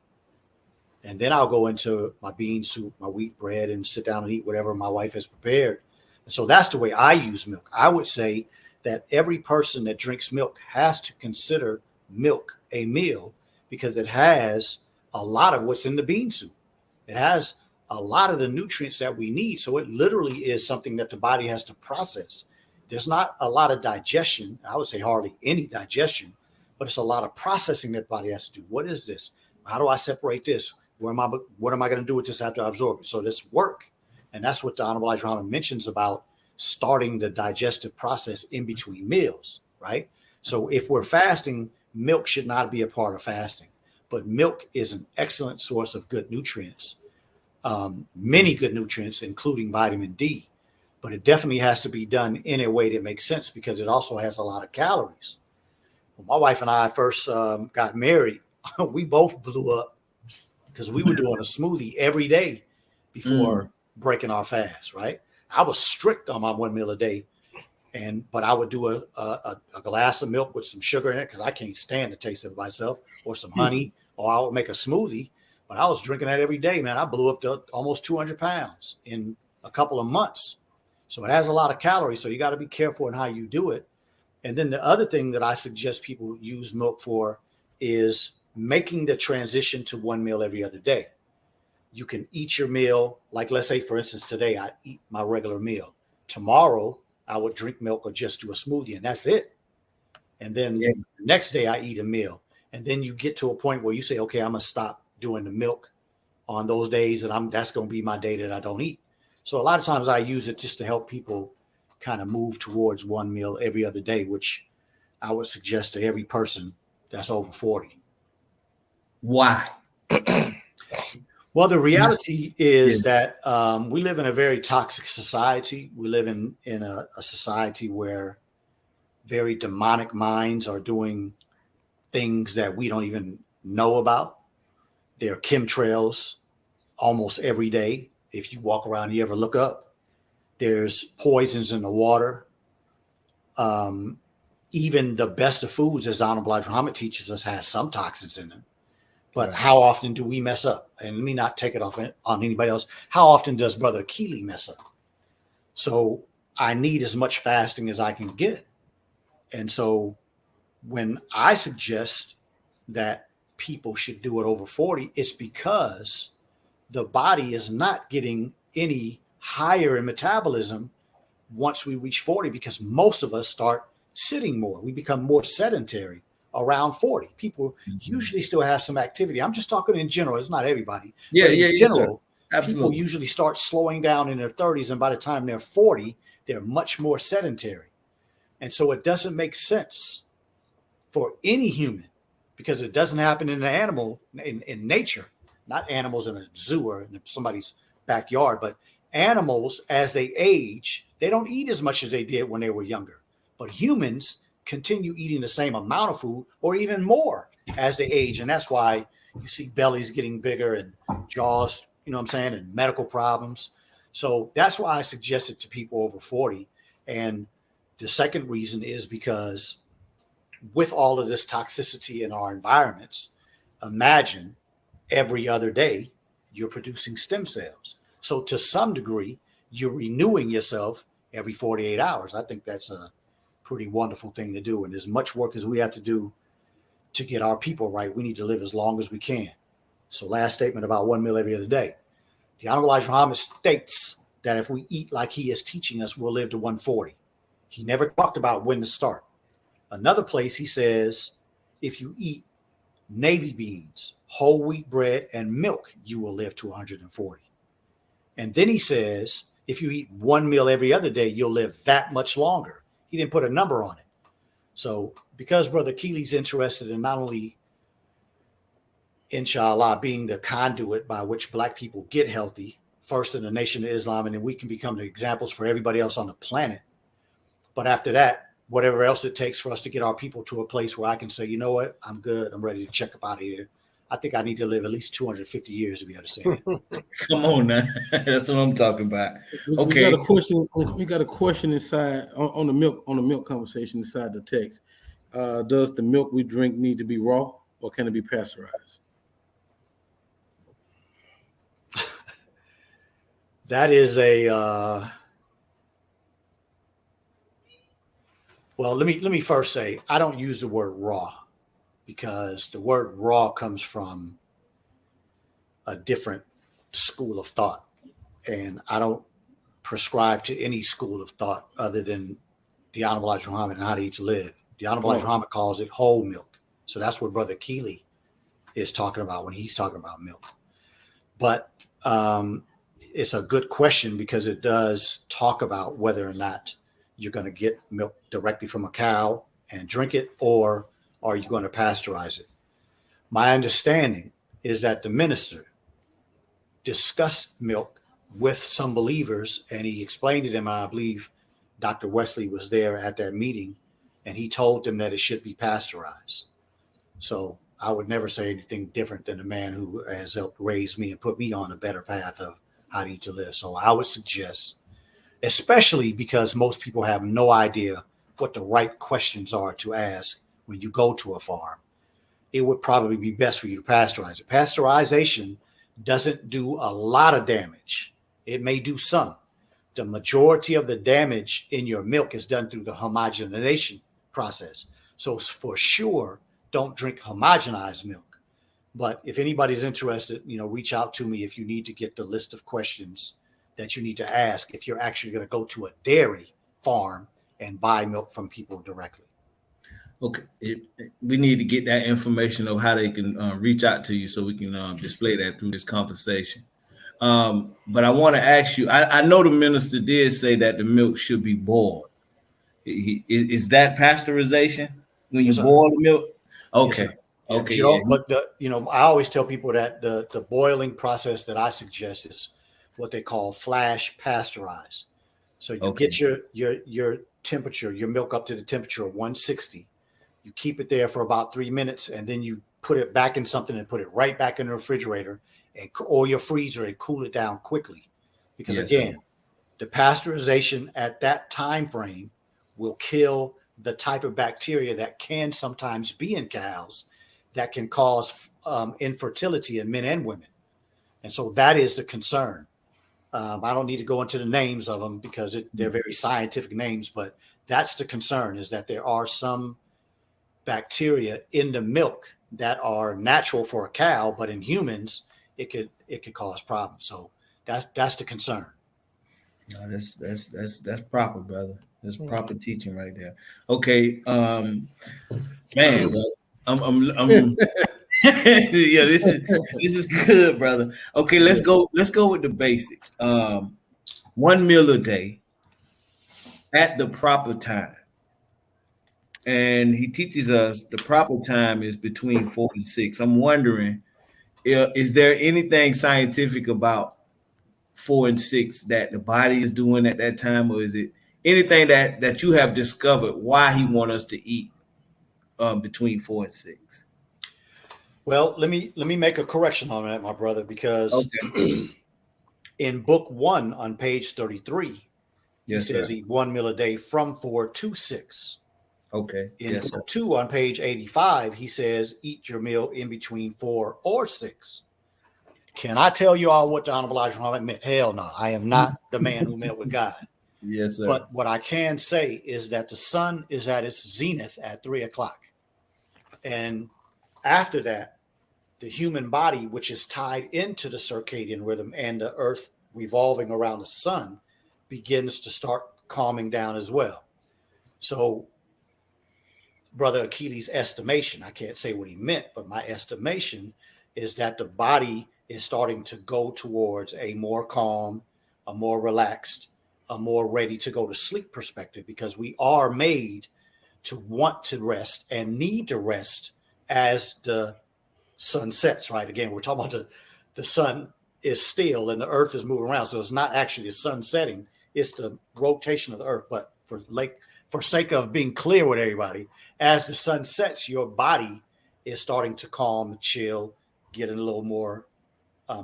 And then I'll go into my bean soup, my wheat bread, and sit down and eat whatever my wife has prepared. And so that's the way I use milk. I would say that every person that drinks milk has to consider milk a meal because it has a lot of what's in the bean soup. It has a lot of the nutrients that we need. So it literally is something that the body has to process. There's not a lot of digestion. I would say hardly any digestion, but it's a lot of processing that the body has to do. What is this? How do I separate this? What am I going to do with this after I absorb it? So this work. And that's what the Honorable Elijah Muhammad mentions about starting the digestive process in between meals, right? So if we're fasting, milk should not be a part of fasting, but milk is an excellent source of good nutrients, many good nutrients, including vitamin D, but it definitely has to be done in a way that makes sense because it also has a lot of calories. When my wife and I first got married, we both blew up because we were doing a smoothie every day before breaking our fast, right? I was strict on my 1 meal a day, but I would do a glass of milk with some sugar in it because I can't stand the taste of it myself, or some honey, or I would make a smoothie. But I was drinking that every day, man. I blew up to almost 200 pounds in a couple of months. So it has a lot of calories. So you got to be careful in how you do it. And then the other thing that I suggest people use milk for is making the transition to 1 meal every other day. You can eat your meal, like let's say, for instance, today I eat my regular meal. Tomorrow I would drink milk or just do a smoothie, and that's it. And then the next day I eat a meal. And then you get to a point where you say, okay, I'm going to stop doing the milk on those days, and that's going to be my day that I don't eat. So a lot of times I use it just to help people kind of move towards 1 meal every other day, which I would suggest to every person that's over 40. Why? Well, the reality is that we live in a very toxic society. We live in a society where very demonic minds are doing things that we don't even know about. There are chemtrails almost every day. If you walk around, you ever look up, there's poisons in the water. Even the best of foods, as Honorable Elijah Muhammad teaches us, has some toxins in them. But how often do we mess up? And let me not take it off on anybody else. How often does Brother Keeley mess up? So I need as much fasting as I can get. And so when I suggest that people should do it over 40, it's because the body is not getting any higher in metabolism once we reach 40, because most of us start sitting more. We become more sedentary around 40. People usually still have some activity. I'm just talking in general. It's not everybody. In general, people usually start slowing down in their 30s, and by the time they're 40, they're much more sedentary. And so it doesn't make sense for any human, because it doesn't happen in an animal, in nature, not animals in a zoo or in somebody's backyard, but animals, as they age, they don't eat as much as they did when they were younger. But humans continue eating the same amount of food or even more as they age. And that's why you see bellies getting bigger and jaws, and medical problems. So that's why I suggest it to people over 40. And the second reason is because with all of this toxicity in our environments, imagine every other day you're producing stem cells. So to some degree, you're renewing yourself every 48 hours. I think that's a pretty wonderful thing to do. And as much work as we have to do to get our people right, we need to live as long as we can. So last statement about 1 meal every other day. The Honorable Elijah Muhammad states that if we eat like he is teaching us, we'll live to 140. He never talked about when to start. Another place he says, if you eat navy beans, whole wheat bread, and milk, you will live to 140. And then he says, if you eat one meal every other day, you'll live that much longer. He didn't put a number on it. So because Brother Keely's interested in not only, inshallah, being the conduit by which Black people get healthy, first in the Nation of Islam, and then we can become the examples for everybody else on the planet. But after that, whatever else it takes for us to get our people to a place where I can say, you know what, I'm good. I'm ready to check up out of here. I think I need to live at least 250 years to be able to say that. Come on now. That's what I'm talking about. Okay. We got a question inside on the milk conversation inside the text. Does the milk we drink need to be raw, or can it be pasteurized? That is a well, let me first say I don't use the word raw, because the word raw comes from a different school of thought, and I don't prescribe to any school of thought other than the Honorable Elijah Muhammad and How to Eat to Live. The Honorable Elijah Muhammad calls it whole milk, so that's what Brother Keely is talking about when he's talking about milk. But it's a good question, because it does talk about whether or not you're going to get milk directly from a cow and drink it, or are you going to pasteurize it? My understanding is that the minister discussed milk with some believers, and he explained to them, I believe Dr. Wesley was there at that meeting, and he told them that it should be pasteurized. So I would never say anything different than the man who has helped raise me and put me on a better path of how to eat to live. So I would suggest, especially because most people have no idea what the right questions are to ask when you go to a farm, it would probably be best for you to pasteurize it. Pasteurization doesn't do a lot of damage. It may do some. The majority of the damage in your milk is done through the homogenization process. So for sure, don't drink homogenized milk. But if anybody's interested, reach out to me if you need to get the list of questions that you need to ask if you're actually going to go to a dairy farm and buy milk from people directly. Okay, we need to get that information of how they can reach out to you so we can display that through this conversation. But I want to ask you, I know the minister did say that the milk should be boiled. Is that pasteurization when you boil the milk? Okay. Yes, okay. But I always tell people that the boiling process that I suggest is what they call flash pasteurize. So you get your temperature, your milk up to the temperature of 160. You keep it there for about 3 minutes, and then you put it back in something and put it right back in the refrigerator or your freezer and cool it down quickly. Because again, the pasteurization at that time frame will kill the type of bacteria that can sometimes be in cows that can cause infertility in men and women. And so that is the concern. I don't need to go into the names of them because they're very scientific names, but that's the concern, is that there are some bacteria in the milk that are natural for a cow, but in humans, it could cause problems. So that's the concern. No, that's proper, brother. That's proper teaching right there. Okay, man, I'm yeah, this is good, brother. Okay, let's go with the basics. 1 meal a day at the proper time. And he teaches us the proper time is between 4 and 6. I'm wondering, is there anything scientific about 4 and 6 that the body is doing at that time, or is it anything that you have discovered why he wants us to eat between 4 and 6? Well, let me make a correction on that, my brother, because in book 1 on page 33, he says eat 1 meal a day from 4 to 6. Okay. In book 2 on page 85, he says eat your meal in between 4 or 6. Can I tell you all what the Honorable Elijah Muhammad meant? Hell no, I am not the man who met with God. Yes, sir. But what I can say is that the sun is at its zenith at 3 o'clock. And after that, the human body, which is tied into the circadian rhythm and the earth revolving around the sun, begins to start calming down as well. So Brother Achilles' estimation, I can't say what he meant, but my estimation is that the body is starting to go towards a more calm, a more relaxed, a more ready to go to sleep perspective, because we are made to want to rest and need to rest as the sun sets, right? Again, we're talking about the sun is still and the earth is moving around. So it's not actually the sun setting, it's the rotation of the earth. But for sake of being clear with everybody, as the sun sets, your body is starting to calm, chill, getting a little more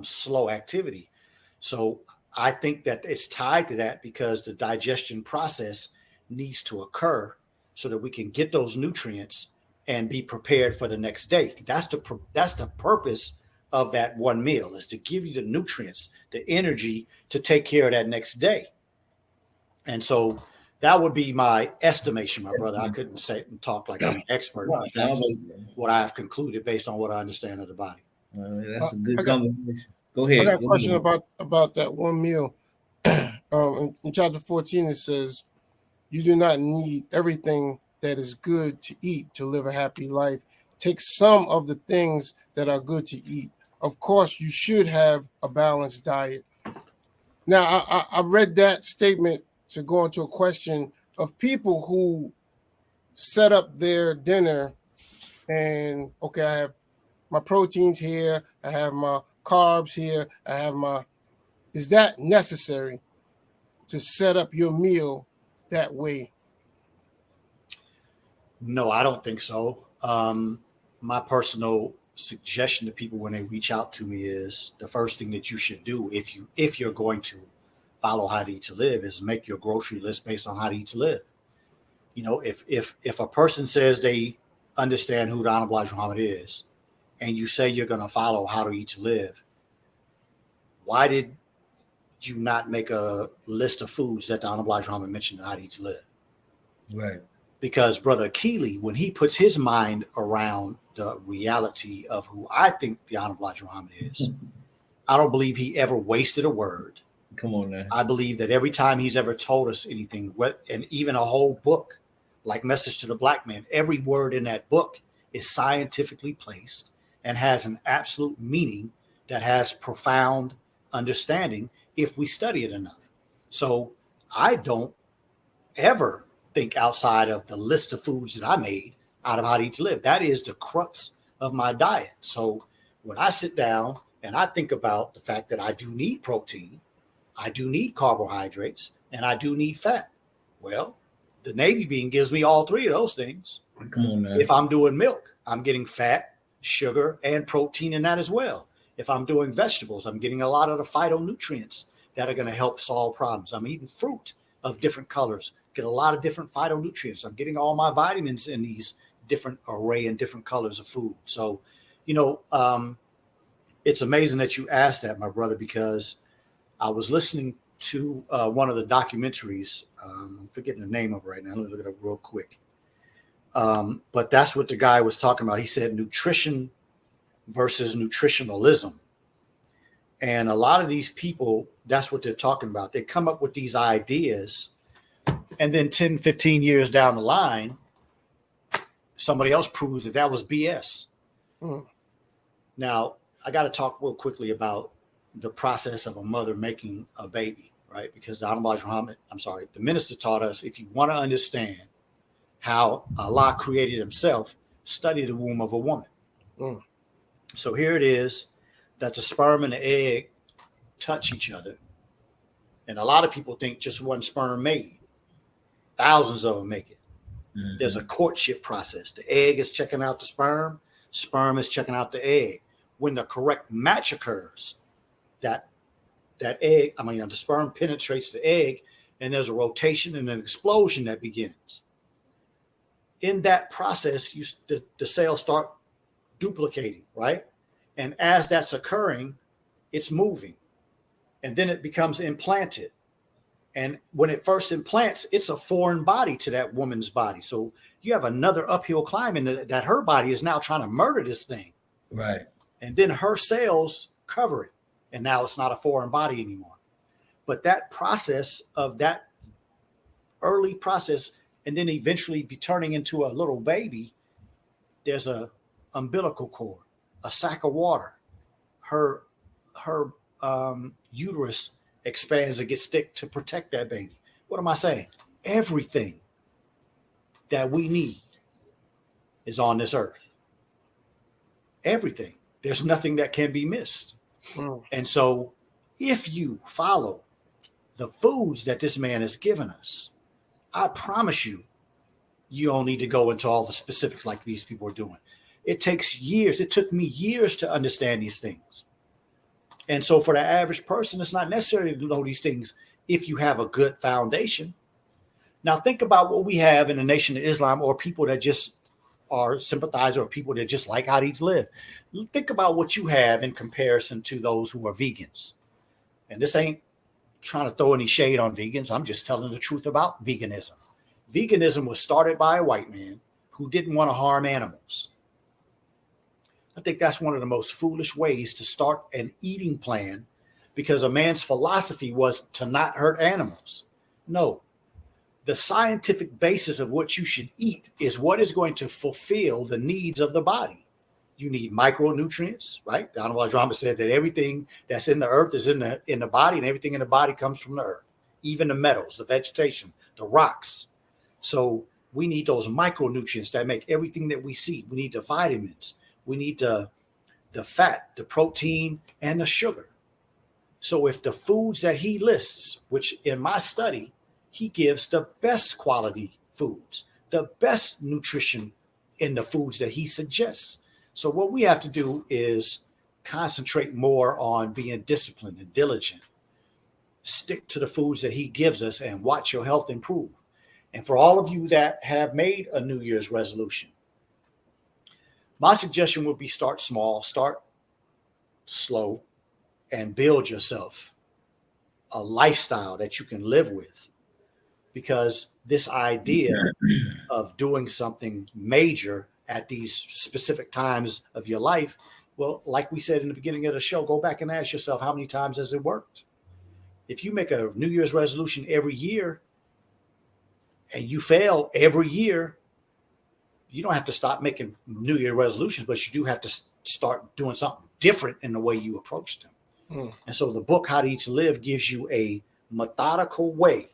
slow activity. So I think that it's tied to that, because the digestion process needs to occur so that we can get those nutrients and be prepared for the next day. That's the purpose of that one meal, is to give you the nutrients, the energy to take care of that next day. And so that would be my estimation, my brother. I couldn't say and talk like I'm an expert, but that's what I have concluded based on what I understand of the body. That's a good conversation. Go ahead. I got a question about that one meal. In chapter 14, it says, you do not need everything that is good to eat to live a happy life. Take some of the things that are good to eat. Of course, you should have a balanced diet. Now, I read that statement to go into a question of people who set up their dinner and, okay, I have my proteins here, I have my carbs here, is that necessary to set up your meal that way? No, I don't think so. My personal suggestion to people when they reach out to me is the first thing that you should do if you're going to follow How to Eat to Live is make your grocery list based on How to Eat to Live. You know, if a person says they understand who the Honorable Elijah Muhammad is, and you say you're going to follow How to Eat to Live, why did you not make a list of foods that the Honorable Elijah Muhammad mentioned in How to Eat to Live? Right. Because Brother Keeley, when he puts his mind around the reality of who I think the Honorable Elijah Muhammad is, I don't believe he ever wasted a word. Come on now. I believe that every time he's ever told us anything, and even a whole book like Message to the Black Man, every word in that book is scientifically placed and has an absolute meaning that has profound understanding if we study it enough. So I don't ever think outside of the list of foods that I made out of How to Eat to Live. That is the crux of my diet. So when I sit down and I think about the fact that I do need protein, I do need carbohydrates, and I do need fat. Well, the Navy bean gives me all three of those things. Come on now. If I'm doing milk, I'm getting fat, sugar, and protein in that as well. If I'm doing vegetables, I'm getting a lot of the phytonutrients that are going to help solve problems. I'm eating fruit of different colors, get a lot of different phytonutrients. I'm getting all my vitamins in these different array and different colors of food. So, you know, it's amazing that you asked that, my brother, because I was listening to one of the documentaries. I'm forgetting the name of it right now. Let me look it up real quick. But that's what the guy was talking about. He said nutrition versus nutritionalism. And a lot of these people, that's what they're talking about. They come up with these ideas, and then 10, 15 years down the line, somebody else proves that was BS. Now, I got to talk real quickly about the process of a mother making a baby, right? Because the minister taught us, if you want to understand how Allah created himself, study the womb of a woman. So here it is that the sperm and the egg touch each other. And a lot of people think just one sperm made. Thousands of them make it. Mm-hmm. There's a courtship process. The egg is checking out the sperm. Sperm is checking out the egg. When the correct match occurs, the sperm penetrates the egg, and there's a rotation and an explosion that begins. In that process, the cells start duplicating, right? And as that's occurring, it's moving. And then it becomes implanted. And when it first implants, it's a foreign body to that woman's body. So you have another uphill climb in that her body is now trying to murder this thing. Right. And then her cells cover it. And now it's not a foreign body anymore. But that process of that early process, and then eventually be turning into a little baby, there's a umbilical cord, a sac of water. Her her uterus expands and gets thick to protect that baby. What am I saying? Everything that we need is on this earth. Everything. There's nothing that can be missed. And so if you follow the foods that this man has given us, I promise you, you don't need to go into all the specifics like these people are doing. It takes years. It took me years to understand these things. And so for the average person, it's not necessary to know these things if you have a good foundation. Now think about what we have in the Nation of Islam, or people that just are sympathizers, or people that just like how these live. Think about what you have in comparison to those who are vegans. And this ain't trying to throw any shade on vegans. I'm just telling the truth about veganism. Veganism was started by a white man who didn't want to harm animals. I think that's one of the most foolish ways to start an eating plan, because a man's philosophy was to not hurt animals. No, the scientific basis of what you should eat is what is going to fulfill the needs of the body. You need micronutrients, right? Donald Drama said that everything that's in the earth is in the body, and everything in the body comes from the earth, even the metals, the vegetation, the rocks. So we need those micronutrients that make everything that we see. We need the vitamins. We need the fat, the protein, and the sugar. So if the foods that he lists, which in my study, he gives the best quality foods, the best nutrition in the foods that he suggests. So what we have to do is concentrate more on being disciplined and diligent. Stick to the foods that he gives us and watch your health improve. And for all of you that have made a New Year's resolution, my suggestion would be start small, start slow, and build yourself a lifestyle that you can live with. Because this idea of doing something major at these specific times of your life, well, like we said in the beginning of the show, go back and ask yourself, how many times has it worked? If you make a New Year's resolution every year and you fail every year, you don't have to stop making New Year resolutions, but you do have to start doing something different in the way you approach them. And so the book, How to Eat to Live, gives you a methodical way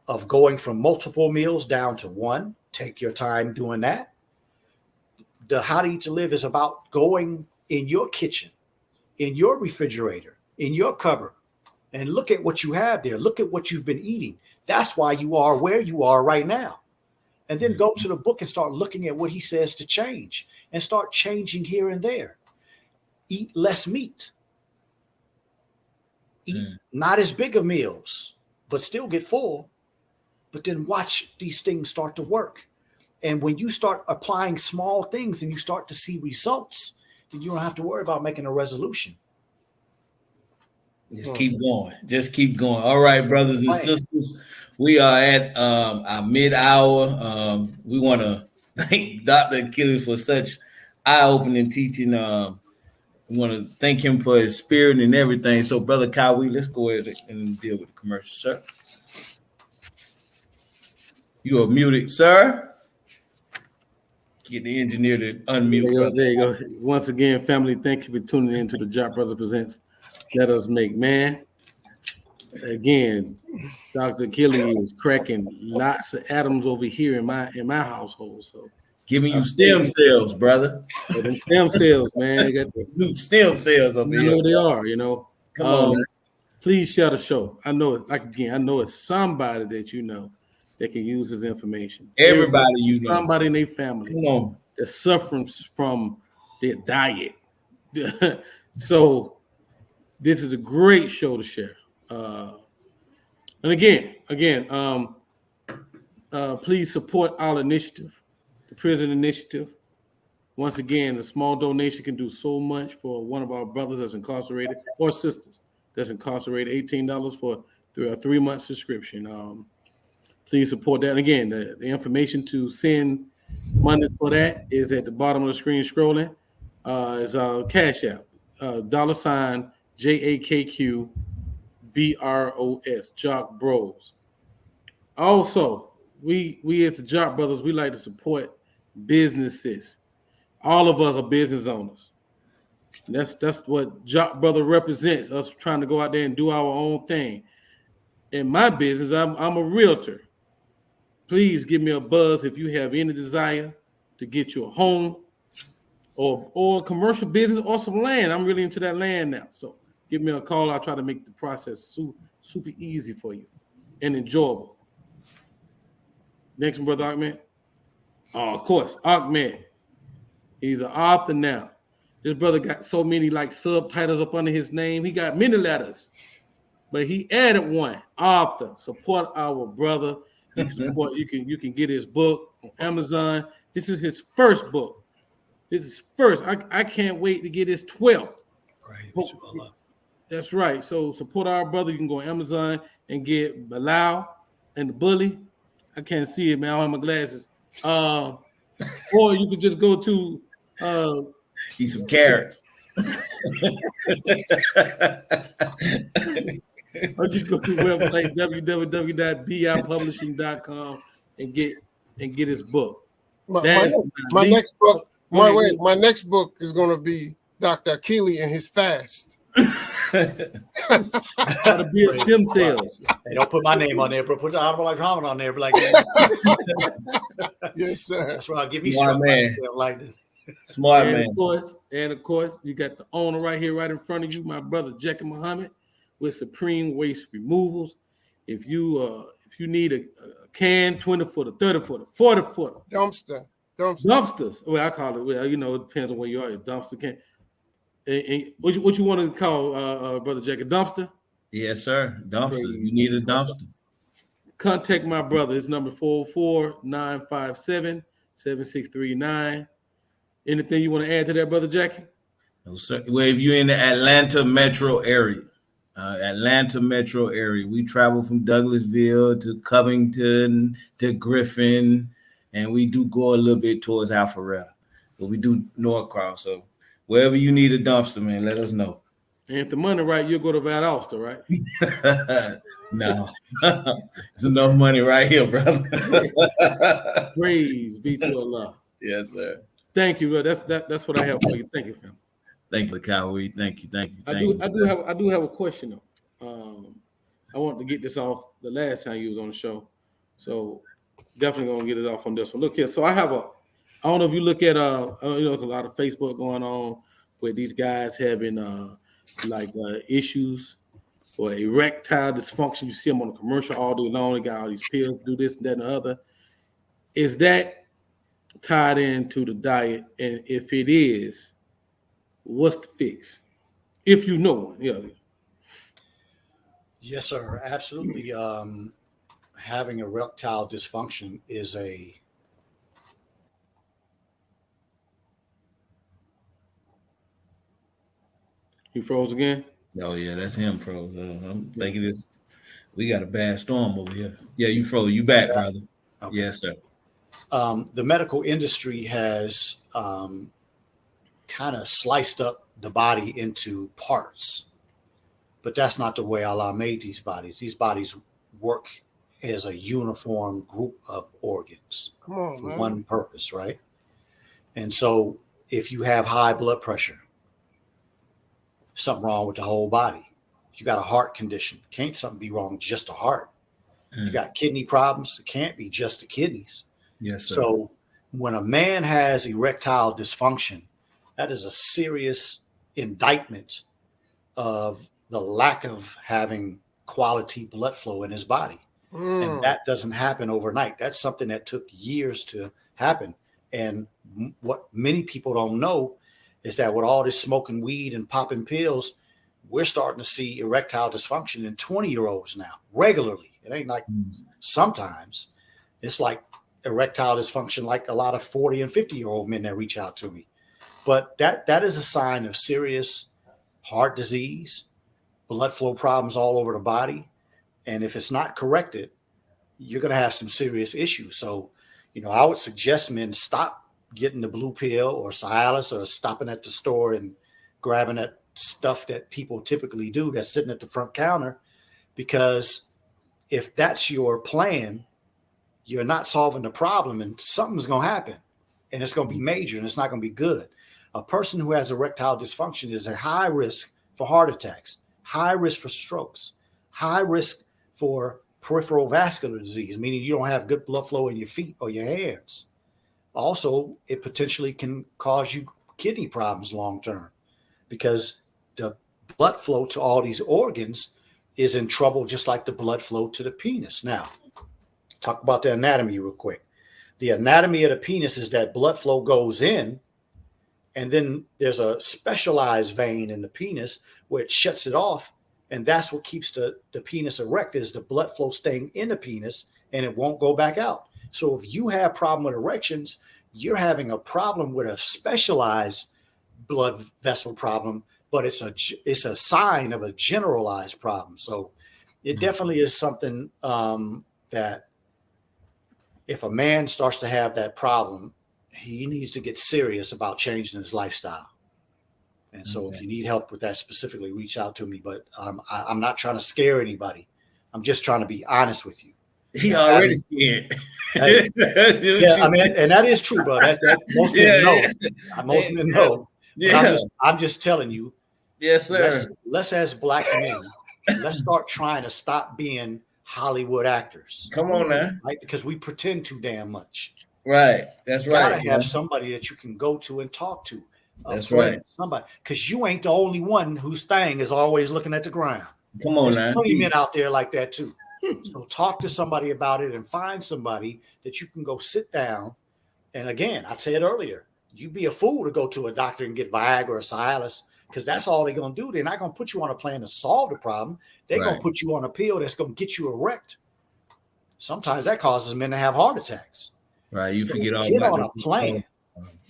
of going from multiple meals down to one. Take your time doing that. The How to Eat to Live is about going in your kitchen, in your refrigerator, in your cupboard, and look at what you have there. Look at what you've been eating. That's why you are where you are right now. And then go to the book and start looking at what he says to change, and start changing here and there. Eat less meat. Eat not as big of meals, but still get full. But then watch these things start to work. And when you start applying small things and you start to see results, then you don't have to worry about making a resolution. Just keep going. Just keep going. All right, brothers and sisters, we are at our mid-hour. We want to thank Dr. Achilles for such eye-opening teaching. We want to thank him for his spirit and everything. So, Brother Kawhi, let's go ahead and deal with the commercial, sir. You are muted, sir. Get the engineer to unmute. There you go. Once again, family, thank you for tuning in to the Jot Brothers Presents Let Us Make Man. Again, Dr. Achilles is cracking lots of atoms over here in my household. So giving you stem cells, brother. Them stem cells, man. They got the new stem cells over here. They are, you know. Come on, man. Please share the show. I know it. I know it's somebody that you know that can use this information. Everybody you know. Somebody in their family that's suffering from their diet. So this is a great show to share. And again, please support our initiative, the Prison Initiative. Once again, a small donation can do so much for one of our brothers that's incarcerated, or sisters that's incarcerated. $18 for a 3-month subscription. Please support that. And again, the information to send money for that is at the bottom of the screen scrolling. Is our Cash App, $ JAKQ BROS, Jock Bros. Also, we as the Jock Brothers, we like to support businesses. All of us are business owners. That's what Jock Brother represents. Us trying to go out there and do our own thing. In my business, I'm a realtor. Please give me a buzz if you have any desire to get you a home or commercial business or some land. I'm really into that land now. So give me a call. I'll try to make the process super easy for you and enjoyable. Next one, Brother Ahmed. Oh, of course, Ahmed. He's an author now. This brother got so many like subtitles up under his name. He got many letters, but he added one. Author. Support our brother. You can support. You can get his book on Amazon. This is his first book. This is first. I can't wait to get his 12th. Right. That's right. So support our brother. You can go on Amazon and get Bilal and the Bully. I can't see it, man. I don't have my glasses. Or you could just go to eat some carrots. or just go to the website www.bipublishing.com and get his book. My next book is going to be Dr. Akili and his fast. How to build stem cells. Hey, don't put my name on there, bro. Put the Honorable Elijah Muhammad on there. Be like, yes, sir. that's right. Give me Smart man. like this. Smart And man. of course, you got the owner right here, right in front of you, my brother Jackie Muhammad with Supreme Waste Removals. If you need a can, 20-footer, 30-footer, 40-footer, dumpsters. Well, I call it. Well, it depends on where you are. A dumpster can. And what you want to call Brother Jackie, dumpster? Yes, sir. Dumpsters. You need a dumpster. Contact my brother. It's number 404-957-7639. Anything you want to add to that, Brother Jackie? No, sir. Well, if you're in the Atlanta metro area, we travel from Douglasville to Covington to Griffin, and we do go a little bit towards Alpharetta, but we do Norcross. So wherever you need a dumpster, man, let us know. And if the money right, you'll go to Valdosta, right? No, it's enough money right here, brother. Praise be to Allah. Yes, sir. Thank you, bro. That's what I have for you. Thank you, fam. Thank you, Kawhi. Thank you. I do have a question though. I want to get this off the last time you was on the show, so definitely gonna get it off on this one. Look here. So I don't know if you look at there's a lot of Facebook going on where these guys having issues or erectile dysfunction. You see them on the commercial all day long. They got all these pills, do this and that and the other. Is that tied into the diet? And if it is, what's the fix? If you know one, yeah. Yes, sir. Absolutely. Having erectile dysfunction is a You froze again? Oh yeah, that's him, froze. I'm thinking this. We got a bad storm over here. Yeah, you froze. You back, brother? Okay. Yes, sir. The medical industry has kind of sliced up the body into parts, but that's not the way Allah made these bodies. These bodies work as a uniform group of organs for one purpose, right? And so if you have high blood pressure, something wrong with the whole body. If you got a heart condition, can't something be wrong with just a heart? If you got kidney problems, it can't be just the kidneys. Yes, sir. So when a man has erectile dysfunction, that is a serious indictment of the lack of having quality blood flow in his body. And that doesn't happen overnight. That's something that took years to happen. And what many people don't know is that with all this smoking weed and popping pills, we're starting to see erectile dysfunction in 20-year-olds now, regularly. It ain't like sometimes. It's like erectile dysfunction like a lot of 40 and 50-year-old men that reach out to me. But that is a sign of serious heart disease, blood flow problems all over the body. And if it's not corrected, you're going to have some serious issues. So, I would suggest men stop getting the blue pill or Cialis or stopping at the store and grabbing that stuff that people typically do that's sitting at the front counter, because if that's your plan, you're not solving the problem and something's going to happen and it's going to be major and it's not going to be good. A person who has erectile dysfunction is a high risk for heart attacks, high risk for strokes, high risk for peripheral vascular disease, meaning you don't have good blood flow in your feet or your hands. Also, it potentially can cause you kidney problems long term because the blood flow to all these organs is in trouble, just like the blood flow to the penis. Now, talk about the anatomy real quick. The anatomy of the penis is that blood flow goes in, and then there's a specialized vein in the penis where it shuts it off. And that's what keeps the penis erect, is the blood flow staying in the penis and it won't go back out. So if you have problem with erections, you're having a problem with a specialized blood vessel problem, but it's a sign of a generalized problem. So it definitely is something that if a man starts to have that problem, he needs to get serious about changing his lifestyle. And so if you need help with that specifically, reach out to me. But I'm not trying to scare anybody. I'm just trying to be honest with you. He already scared. Hey, yeah, I mean, and that is true, bro. That most men know. Most men know. Yeah. I'm just telling you. Yes, sir. Let's as black men, let's start trying to stop being Hollywood actors. Come on now. Right? Because we pretend too damn much. Right. That's right. You gotta have somebody that you can go to and talk to. That's right. Somebody, because you ain't the only one whose thing is always looking at the ground. Come on, There's now. plenty men out there like that too. So talk to somebody about it and find somebody that you can go sit down. And again, I said earlier, you'd be a fool to go to a doctor and get Viagra or Cialis, because that's all they're gonna do. They're not gonna put you on a plan to solve the problem. They're gonna put you on a pill that's gonna get you erect. Sometimes that causes men to have heart attacks. Right. You So forget all get about on a plan.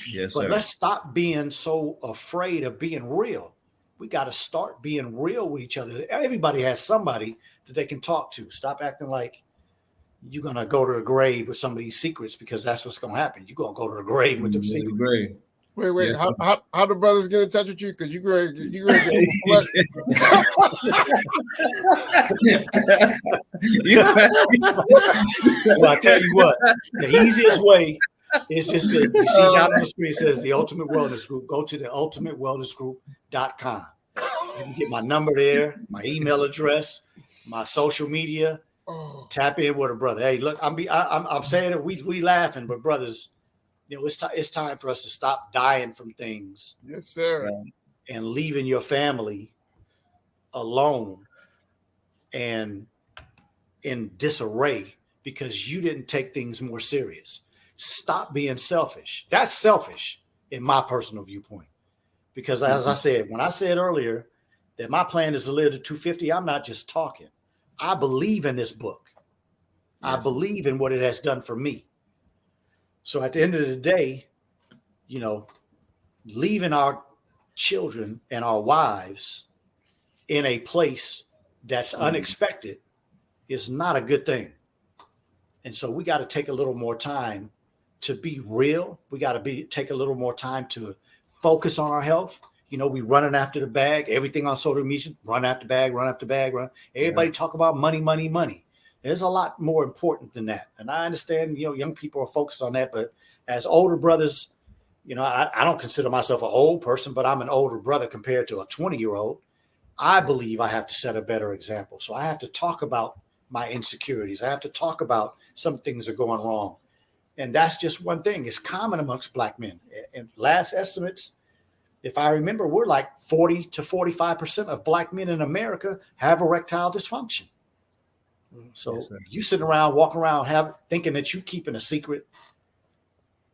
Yes, But sir. let's stop being so afraid of being real. We got to start being real with each other. Everybody has somebody that they can talk to. Stop acting like you're going to go to the grave with some of these secrets, because that's what's going to happen. You're going to go to the grave with them secrets. Great. Wait. Yes, How the brothers get in touch with you? Because you going Well, I tell you what, the easiest way is just to, you see down on the screen, it says the Ultimate Wellness Group. Go to the ultimatewellnessgroup.com. You can get my number there, my email address, my social media. Tap in with a brother. Hey, look, I'm saying it. We laughing, but brothers, you know, it's time for us to stop dying from things. Yes, sir. And leaving your family alone and in disarray because you didn't take things more serious. Stop being selfish. That's selfish in my personal viewpoint. Because as I said, when I said earlier that my plan is to live to 250, I'm not just talking. I believe in this book. Yes. I believe in what it has done for me. So at the end of the day, you know, leaving our children and our wives in a place that's unexpected is not a good thing. And so we got to take a little more time to be real. We got to take a little more time to focus on our health. You know, we running after the bag, everything on social media, run after bag. Everybody talk about money. There's a lot more important than that. And I understand, you know, young people are focused on that, but as older brothers, you know, I don't consider myself an old person, but I'm an older brother compared to a 20-year-old. I believe I have to set a better example. So I have to talk about my insecurities. I have to talk about some things are going wrong. And that's just one thing. It's common amongst black men. And last estimates, if I remember, we're like 40 to 45% of black men in America have erectile dysfunction. So yes, you sit around, walking around, thinking that you're keeping a secret.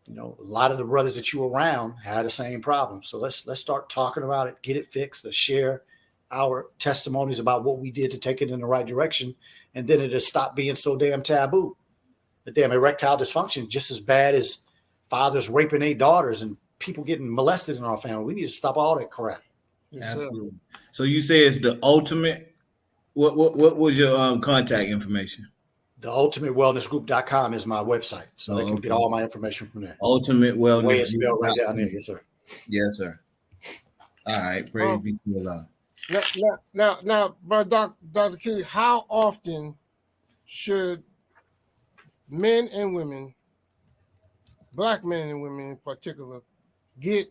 You know, a lot of the brothers that you were around had the same problem. So let's start talking about it, get it fixed. Let's share our testimonies about what we did to take it in the right direction. And then it'll stop being so damn taboo. The damn erectile dysfunction, just as bad as fathers raping their daughters and people getting molested in our family. We need to stop all that crap. Yes, absolutely. So you say it's the ultimate. What was your contact information? The ultimatewellnessgroup.com is my website. So they can get all my information from there. Ultimate Wellness. Way it's spelled right down there. Yes, sir. Yes, sir. All right. Praise be to Allah. Now, Dr. Kelly, how often should men and women, black men and women in particular, get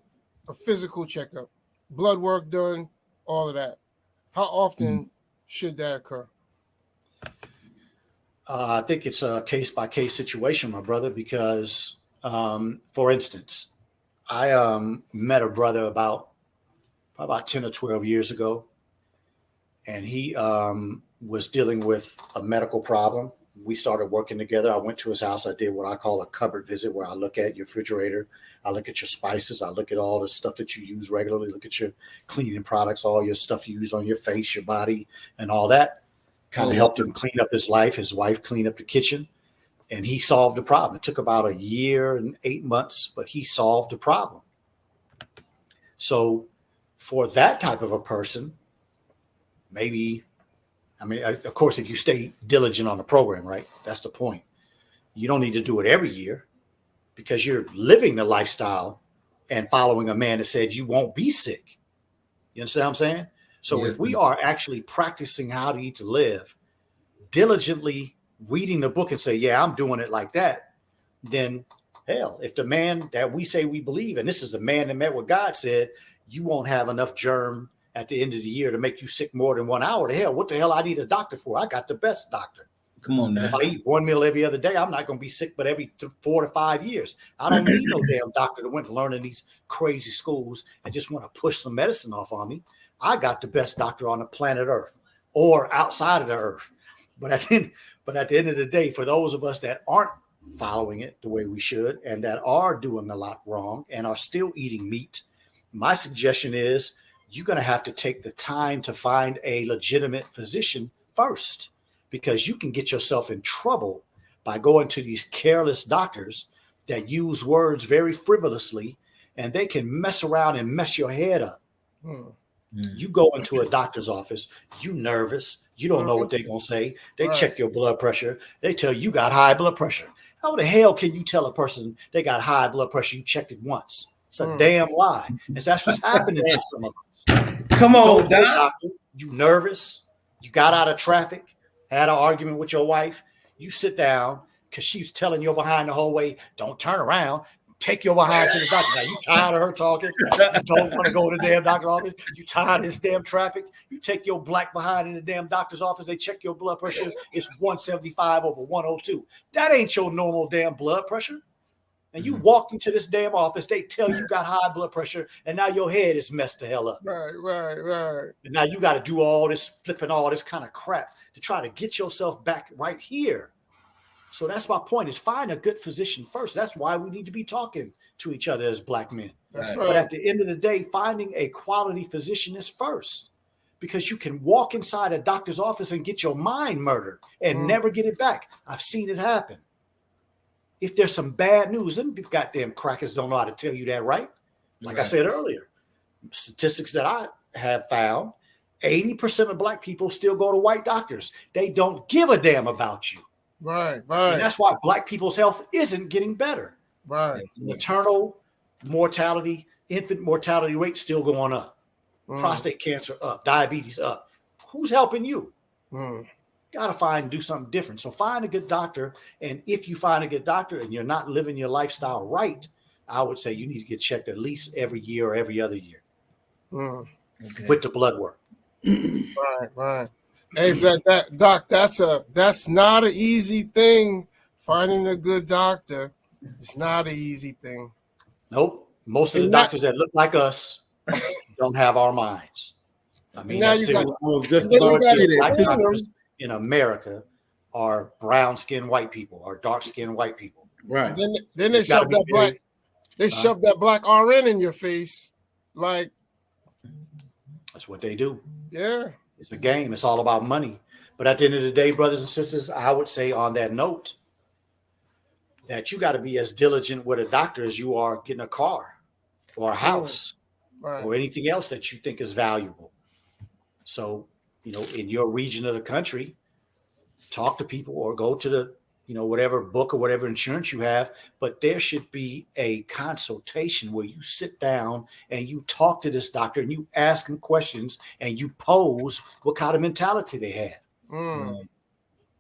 a physical checkup, blood work done, all of that? How often should that occur? I think it's a case by case situation, my brother, because, for instance, I met a brother about 10 or 12 years ago, and he was dealing with a medical problem. We started working together. I went to his house. I did what I call a cupboard visit, where I look at your refrigerator, I look at your spices, I look at all the stuff that you use regularly, look at your cleaning products, all your stuff you use on your face, your body, and all that. Kind of helped him clean up his life. His wife cleaned up the kitchen, and he solved the problem. It took about a year and 8 months, but he solved the problem. So for that type of a person, maybe, I mean, of course, if you stay diligent on the program, right? That's the point. You don't need to do it every year, because you're living the lifestyle and following a man that said you won't be sick. You understand what I'm saying? So Yes, if we are actually practicing how to eat to live, diligently reading the book and say, yeah, I'm doing it like that, then hell, if the man that we say we believe, and this is the man that met with God, said you won't have enough germ at the end of the year to make you sick more than 1 hour, to hell, what the hell I need a doctor for? I got the best doctor. Come on now. If I eat one meal every other day, I'm not going to be sick but every 4 to 5 years. I don't need no damn doctor that went to learn in these crazy schools and just want to push some medicine off on me. I got the best doctor on the planet Earth, or outside of the Earth. But at the end of the day, for those of us that aren't following it the way we should, and that are doing a lot wrong and are still eating meat, my suggestion is you're going to have to take the time to find a legitimate physician first, because you can get yourself in trouble by going to these careless doctors that use words very frivolously, and they can mess around and mess your head up. You go into a doctor's office, you nervous, you don't know what they're going to say. They check your blood pressure. They tell you got high blood pressure. How the hell can you tell a person they got high blood pressure? You checked it once. It's a damn lie. And that's what's happening to some of us. Come on, Doc. Doctor, you nervous, you got out of traffic, had an argument with your wife. You sit down because she's telling you behind the whole way, don't turn around. Take your behind to the doctor. Now, you tired of her talking? You don't want to go to the damn doctor's office? You tired of this damn traffic? You take your black behind in the damn doctor's office. They check your blood pressure. It's 175 over 102. That ain't your normal damn blood pressure. And you walked into this damn office. They tell you got high blood pressure, and now your head is messed the hell up. Right. And now you got to do all this flipping, all this kind of crap to try to get yourself back right here. So that's my point, is find a good physician first. That's why we need to be talking to each other as black men. That's But at the end of the day, finding a quality physician is first, because you can walk inside a doctor's office and get your mind murdered and never get it back. I've seen it happen. If there's some bad news, them goddamn crackers don't know how to tell you that, right? Like I said earlier, statistics that I have found, 80% of black people still go to white doctors. They don't give a damn about you. Right. And that's why black people's health isn't getting better. Right. Maternal mortality, infant mortality rate still going up. Prostate cancer up, diabetes up. Who's helping you? Got to do something different. So find a good doctor. And if you find a good doctor and you're not living your lifestyle right, I would say you need to get checked at least every year or every other year with the blood work. Right. Hey, doc, that's not an easy thing. Finding a good doctor, it's not an easy thing. Nope. Most of the doctors that look like us don't have our minds. I mean, now I was just about to say that. doctors in America are brown-skinned white people, are dark-skinned white people. Right. Then they shove that black. They shove that black RN in your face, like. That's what they do. Yeah. It's a game. It's all about money. But at the end of the day, brothers and sisters, I would say on that note that you got to be as diligent with a doctor as you are getting a car or a house or anything else that you think is valuable. So, in your region of the country, talk to people or go to the, whatever book or whatever insurance you have. But there should be a consultation where you sit down and you talk to this doctor and you ask him questions and you pose what kind of mentality they have.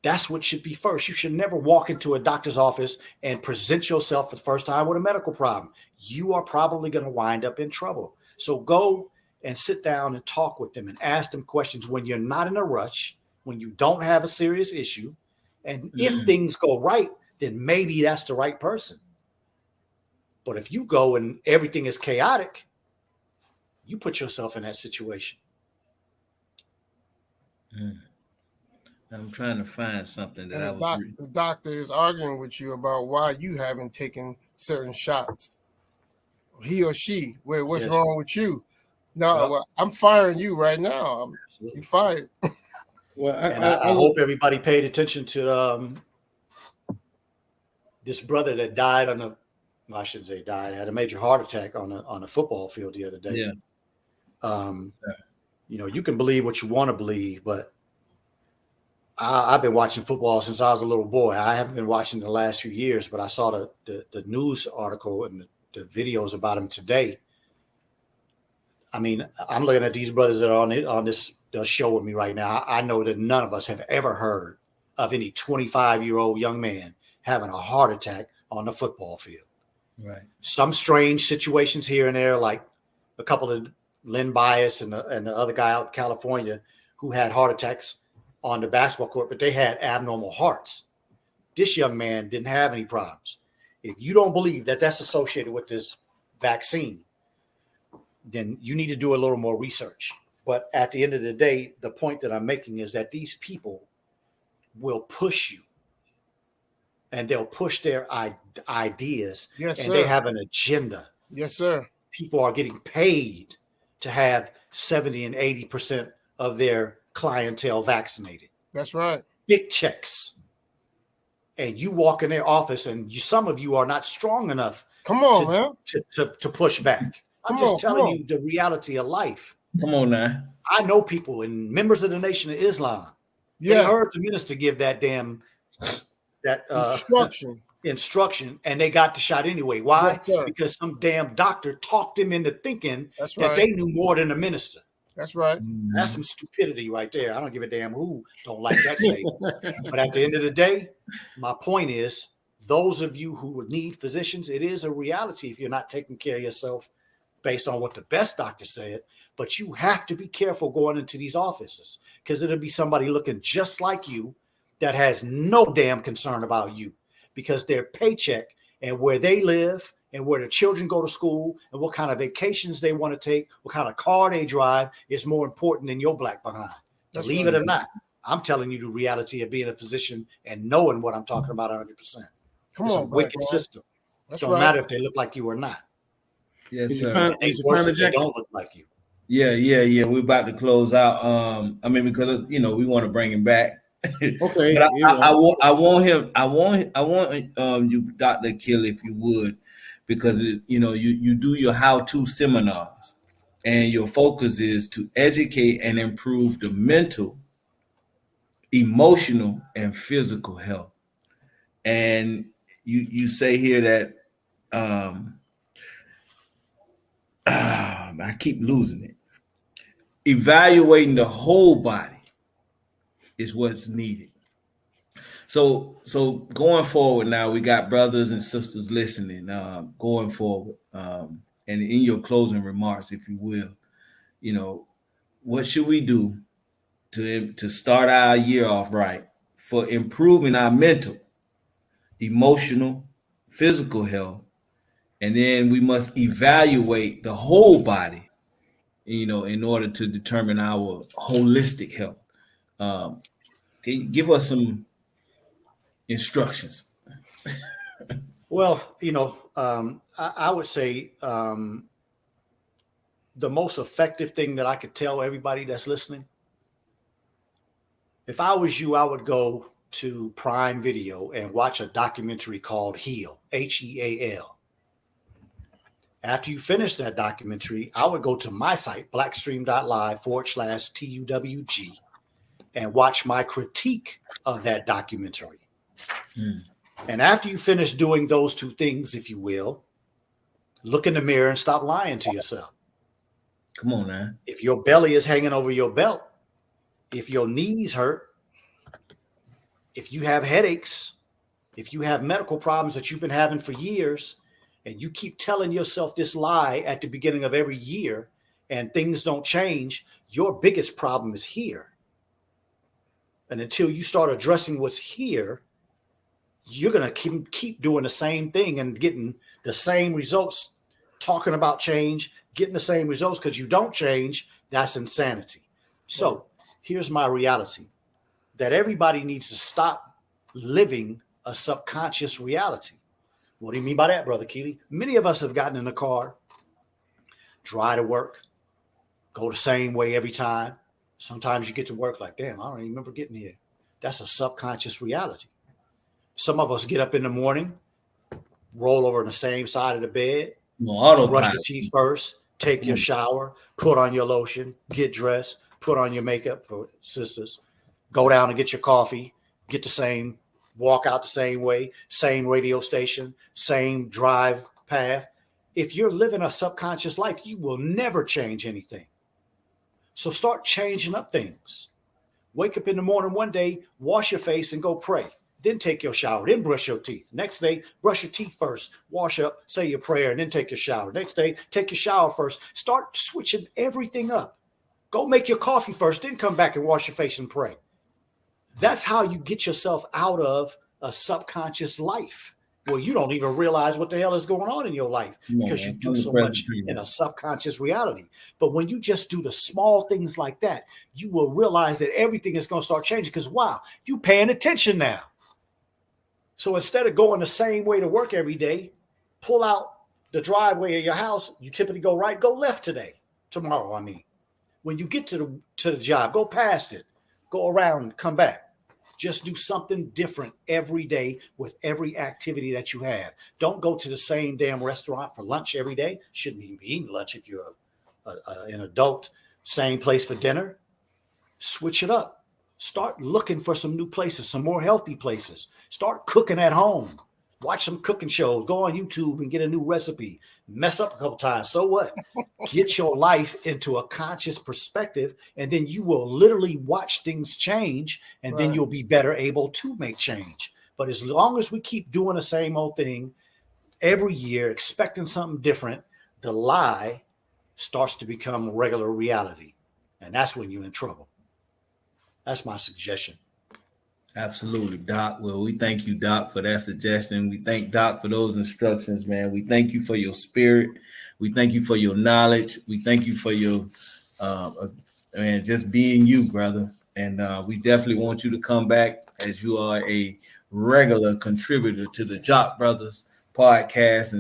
That's what should be first. You should never walk into a doctor's office and present yourself for the first time with a medical problem. You are probably going to wind up in trouble. So go and sit down and talk with them and ask them questions when you're not in a rush, when you don't have a serious issue. And if things go right, then maybe that's the right person. But if you go and everything is chaotic, you put yourself in that situation. I'm trying to find something that I was reading. The doctor is arguing with you about why you haven't taken certain shots. He or she, what's wrong with you? No, well, I'm firing you right now. You fired. Well, I hope everybody paid attention to this brother that died I shouldn't say died, had a major heart attack on a football field the other day. Yeah. You can believe what you want to believe, but I've been watching football since I was a little boy. I haven't been watching the last few years, but I saw the news article and the videos about him today. I mean, I'm looking at these brothers that are on this show with me right now. I know that none of us have ever heard of any 25-year-old young man having a heart attack on the football field. Right. Some strange situations here and there, like a couple of Len Bias and the other guy out in California who had heart attacks on the basketball court, but they had abnormal hearts. This young man didn't have any problems. If you don't believe that that's associated with this vaccine, then you need to do a little more research. But at the end of the day, the point that I'm making is that these people will push you and they'll push their ideas. Yes, and sir. They have an agenda. Yes, sir. People are getting paid to have 70 and 80% of their clientele vaccinated. That's right. Big checks. And you walk in their office and some of you are not strong enough man. to push back. I'm just telling you the reality of life. Come on now. I know people and members of the Nation of Islam. They heard the minister give that damn instruction, and they got the shot anyway. Why? Yes, sir. Because some damn doctor talked them into thinking that they knew more than the minister. That's right. That's some stupidity right there. I don't give a damn who don't like that statement. But at the end of the day, my point is, those of you who need physicians, it is a reality if you're not taking care of yourself based on what the best doctor said. But you have to be careful going into these offices because it'll be somebody looking just like you that has no damn concern about you because their paycheck and where they live and where their children go to school and what kind of vacations they want to take, what kind of car they drive is more important than your black behind. Believe it or not, I'm telling you the reality of being a physician and knowing what I'm talking about 100%. It's a wicked system. It don't matter if they look like you or not. Yes, Did you sir. find They don't look like you. Yeah. We're about to close out. Because we want to bring him back. Okay. But I want you, Dr. Akil, if you would, because you do your how-to seminars, and your focus is to educate and improve the mental, emotional, and physical health. And you say here that I keep losing it. Evaluating the whole body is what's needed. So going forward now, we got brothers and sisters listening, going forward. And in your closing remarks, if you will, what should we do to start our year off right for improving our mental, emotional, physical health? And then we must evaluate the whole body, in order to determine our holistic health. Can you give us some instructions? Well, I would say the most effective thing that I could tell everybody that's listening, if I was you, I would go to Prime Video and watch a documentary called Heal, Heal. After you finish that documentary, I would go to my site, blackstream.live/TUWG, and watch my critique of that documentary. And after you finish doing those two things, if you will, look in the mirror and stop lying to yourself. Come on, man. If your belly is hanging over your belt, if your knees hurt, if you have headaches, if you have medical problems that you've been having for years, and you keep telling yourself this lie at the beginning of every year and things don't change, your biggest problem is here. And until you start addressing what's here, you're going to keep doing the same thing and getting the same results, talking about change, getting the same results because you don't change. That's insanity. So here's my reality, that everybody needs to stop living a subconscious reality. What do you mean by that, Brother Keely? Many of us have gotten in the car, drive to work, go the same way every time. Sometimes you get to work like, damn, I don't even remember getting here. That's a subconscious reality. Some of us get up in the morning, roll over on the same side of the bed, brush your teeth first, take your shower, put on your lotion, get dressed, put on your makeup for sisters, go down and get your coffee, get the same, walk out the same way, same radio station, same drive path. If you're living a subconscious life, you will never change anything. So start changing up things. Wake up in the morning one day, wash your face and go pray. Then take your shower, then brush your teeth. Next day, brush your teeth first, wash up, say your prayer, and then take your shower. Next day, take your shower first. Start switching everything up. Go make your coffee first, then come back and wash your face and pray. That's how you get yourself out of a subconscious life where you don't even realize what the hell is going on in your life because you do so much in a subconscious reality. But when you just do the small things like that, you will realize that everything is going to start changing because, wow, you're paying attention now. So instead of going the same way to work every day, pull out the driveway of your house. You typically go right, go left tomorrow. I mean, when you get to the job, go past it, go around, come back. Just do something different every day with every activity that you have. Don't go to the same damn restaurant for lunch every day. Shouldn't even be eating lunch if you're an adult. Same place for dinner. Switch it up. Start looking for some new places, some more healthy places. Start cooking at home. Watch some cooking shows. Go on YouTube and get a new recipe. Mess up a couple times. So what? Get your life into a conscious perspective, and then you will literally watch things change, and then you'll be better able to make change. But as long as we keep doing the same old thing every year, expecting something different, the lie starts to become regular reality. And that's when you're in trouble. That's my suggestion. Absolutely, Doc. Well, we thank you, Doc, for that suggestion. We thank Doc for those instructions, man. We thank you for your spirit. We thank you for your knowledge. We thank you for your and just being you, brother. And we definitely want you to come back as you are a regular contributor to the Jock Brothers podcast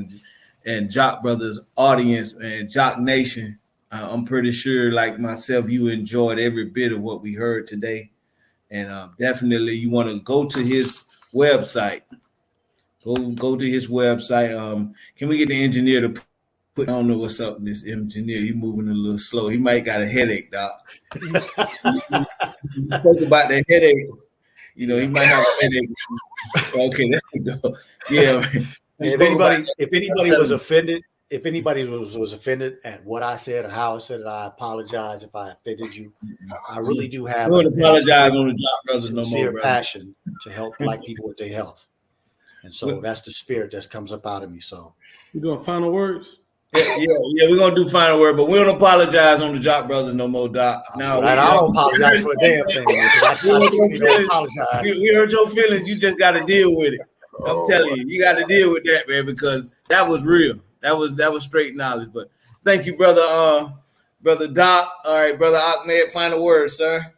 and Jock Brothers audience and Jock Nation. I'm pretty sure, like myself, you enjoyed every bit of what we heard today. And definitely you want to go to his website. Go to his website. Can we get the engineer to put, I don't know what's up with this engineer. He's moving a little slow. He might got a headache, Doc. You spoke about the headache. You know, he might have a headache. Okay, there we go. Yeah. If anybody was offended, if anybody was offended at what I said or how I said it, I apologize if I offended you. I really do have a apologize on the Jock Brothers sincere passion to help Black people with their health. And so that's the spirit that comes up out of me. So you doing final words? Yeah, we're gonna do final word, but we don't apologize on the Jock Brothers no more, Doc. Now I don't apologize for a damn thing. I don't apologize. We heard your feelings. You just got to deal with it. I'm telling you got to deal with that, man, because that was real. That was straight knowledge. But thank you, brother. Brother Doc. All right, brother Ahmed. Final word, sir.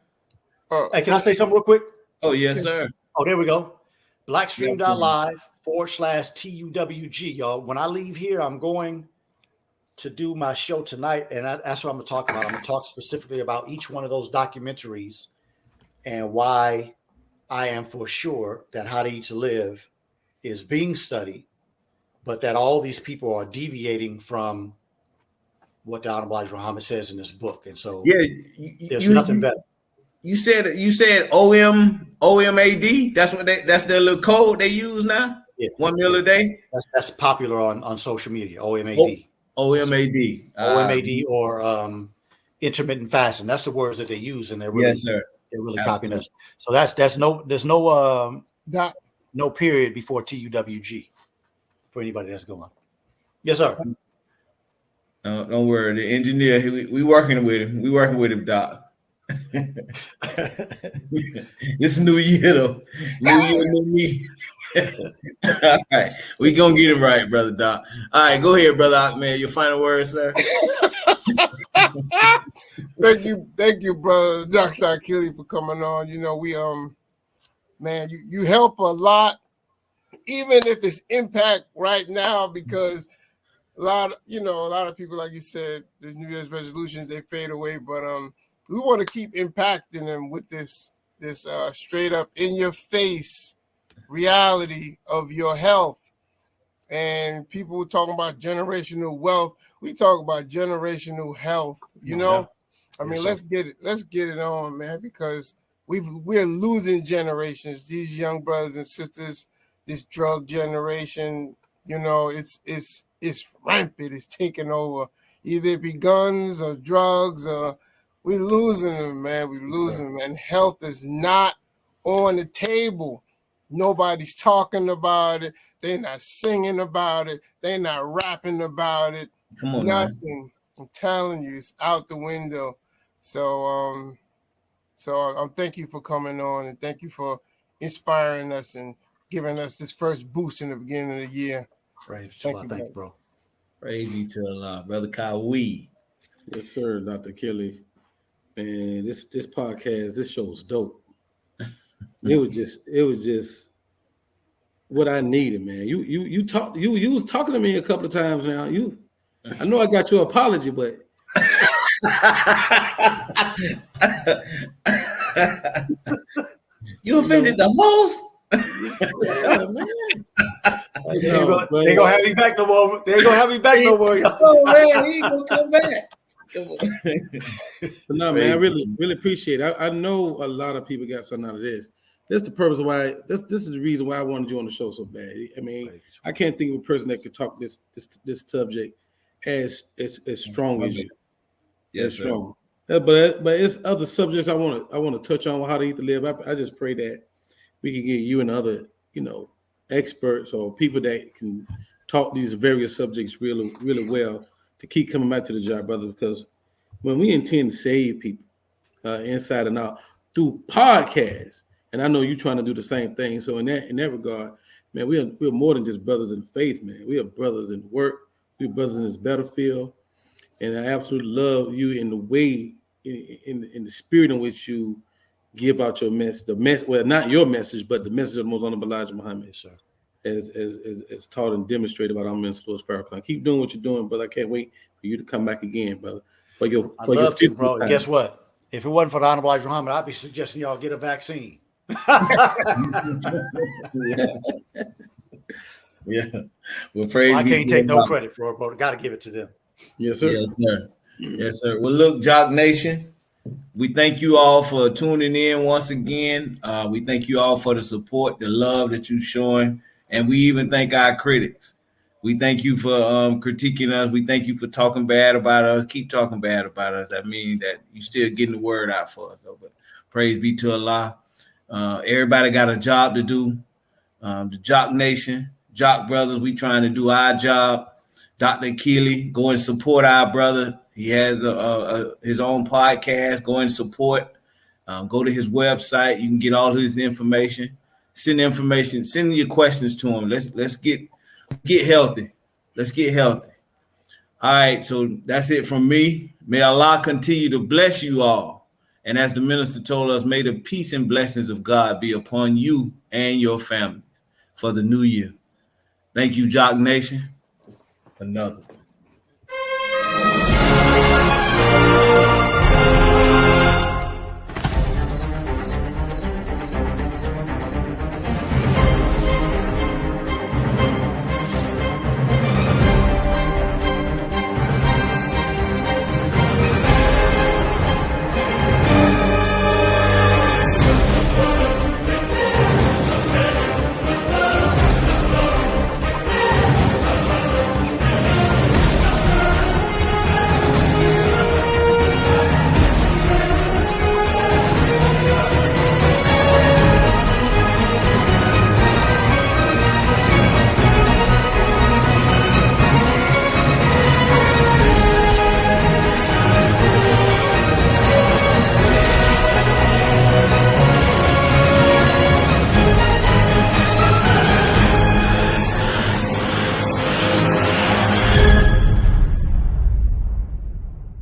Hey, can I say something real quick? Oh yes, sir. Oh, there we go. Blackstream.live/TUWG, y'all. When I leave here, I'm going to do my show tonight, and that's what I'm going to talk about. I'm going to talk specifically about each one of those documentaries and why I am for sure that How to Eat to Live is being studied, but that all these people are deviating from what the Honorable Elijah Muhammad says in this book. And so there's nothing better. You said OMAD. That's their little code they use now. Yeah. 1 meal a day. That's popular on social media. OMAD. OMAD. OMAD or intermittent fasting. That's the words that they use, and they're really They're really copying us. So there's no period before TUWG for anybody that's going. Yes, sir. Don't worry. The engineer, we working with him. We working with him, Doc. This new year, though. New year, new me. All right. We going to get him right, Brother Doc. All right. Go ahead, Brother Ahmed. Your final words, sir. Thank you, brother Dr. Akili, for coming on. You know, we man, you help a lot, even if it's impact right now, because a lot of people, like you said, there's New Year's resolutions, they fade away, but we want to keep impacting them with this straight up in your face reality of your health. And people talking about generational wealth, we talk about generational health. You know, I mean, let's get it on, man, because we're losing generations. These young brothers and sisters, this drug generation, you know, it's rampant. It's taking over. Either it be guns or drugs, or we're losing them, man. We're losing them, and health is not on the table. Nobody's talking about it. They're not singing about it. They're not rapping about it. Come on, nothing. Man. I'm telling you, it's out the window. So thank you for coming on, and thank you for inspiring us and giving us this first boost in the beginning of the year. Thank you, bro. Praise be to Allah, Brother Kawi. Yes, sir, Dr. Kelly. Man, this podcast, this show was dope. It was just what I needed, man. You was talking to me a couple of times now. I know I got your apology, but you offended the host. Yeah, man. They ain't gonna have me back no more. They ain't gonna have me back no more. Oh man, he ain't gonna come back. But no, man, I really appreciate it. I know a lot of people got something out of this. That's the purpose of why. This is the reason why I wanted you on the show so bad. I mean, I can't think of a person that could talk this subject as strong as you. Yes, sir. Strong. But it's other subjects I want to touch on, how to eat to live. I just pray that we can get you and other, experts or people that can talk these various subjects really, really well to keep coming back to the job, brother. Because when we intend to save people inside and out through podcasts, and I know you're trying to do the same thing. So in that regard, man, we're more than just brothers in faith, man. We are brothers in work. We're brothers in this battlefield. And I absolutely love you in the way, in the spirit in which you give out your message, well, not your message, but the message of the Most Honorable Elijah Muhammad, yes, sir, as taught and demonstrated about our Minister Farrakhan. Keep doing what you're doing, brother. I can't wait for you to come back again, brother. I'd love to, bro. Time. Guess what? If it wasn't for the Honorable Elijah Muhammad, I'd be suggesting y'all get a vaccine. Yeah. Well, so I can't take no credit for it, bro. Got to give it to them. Yes, sir. Yes, sir. Yes, sir. Well, look, Jock Nation, we thank you all for tuning in once again. We thank you all for the support, the love that you're showing, and we even thank our critics. We thank you for critiquing us. We thank you for talking bad about us. Keep talking bad about us. I mean that you still getting the word out for us, though. But praise be to Allah. Everybody got a job to do. The Jock Nation, Jock Brothers, we trying to do our job. Dr. Keeley, go and support our brother. He has his own podcast. Go and support. Go to his website. You can get all his information. Send information. Send your questions to him. Let's get healthy. Let's get healthy. All right. So that's it from me. May Allah continue to bless you all. And as the minister told us, may the peace and blessings of God be upon you and your families for the new year. Thank you, Jock Nation. Another.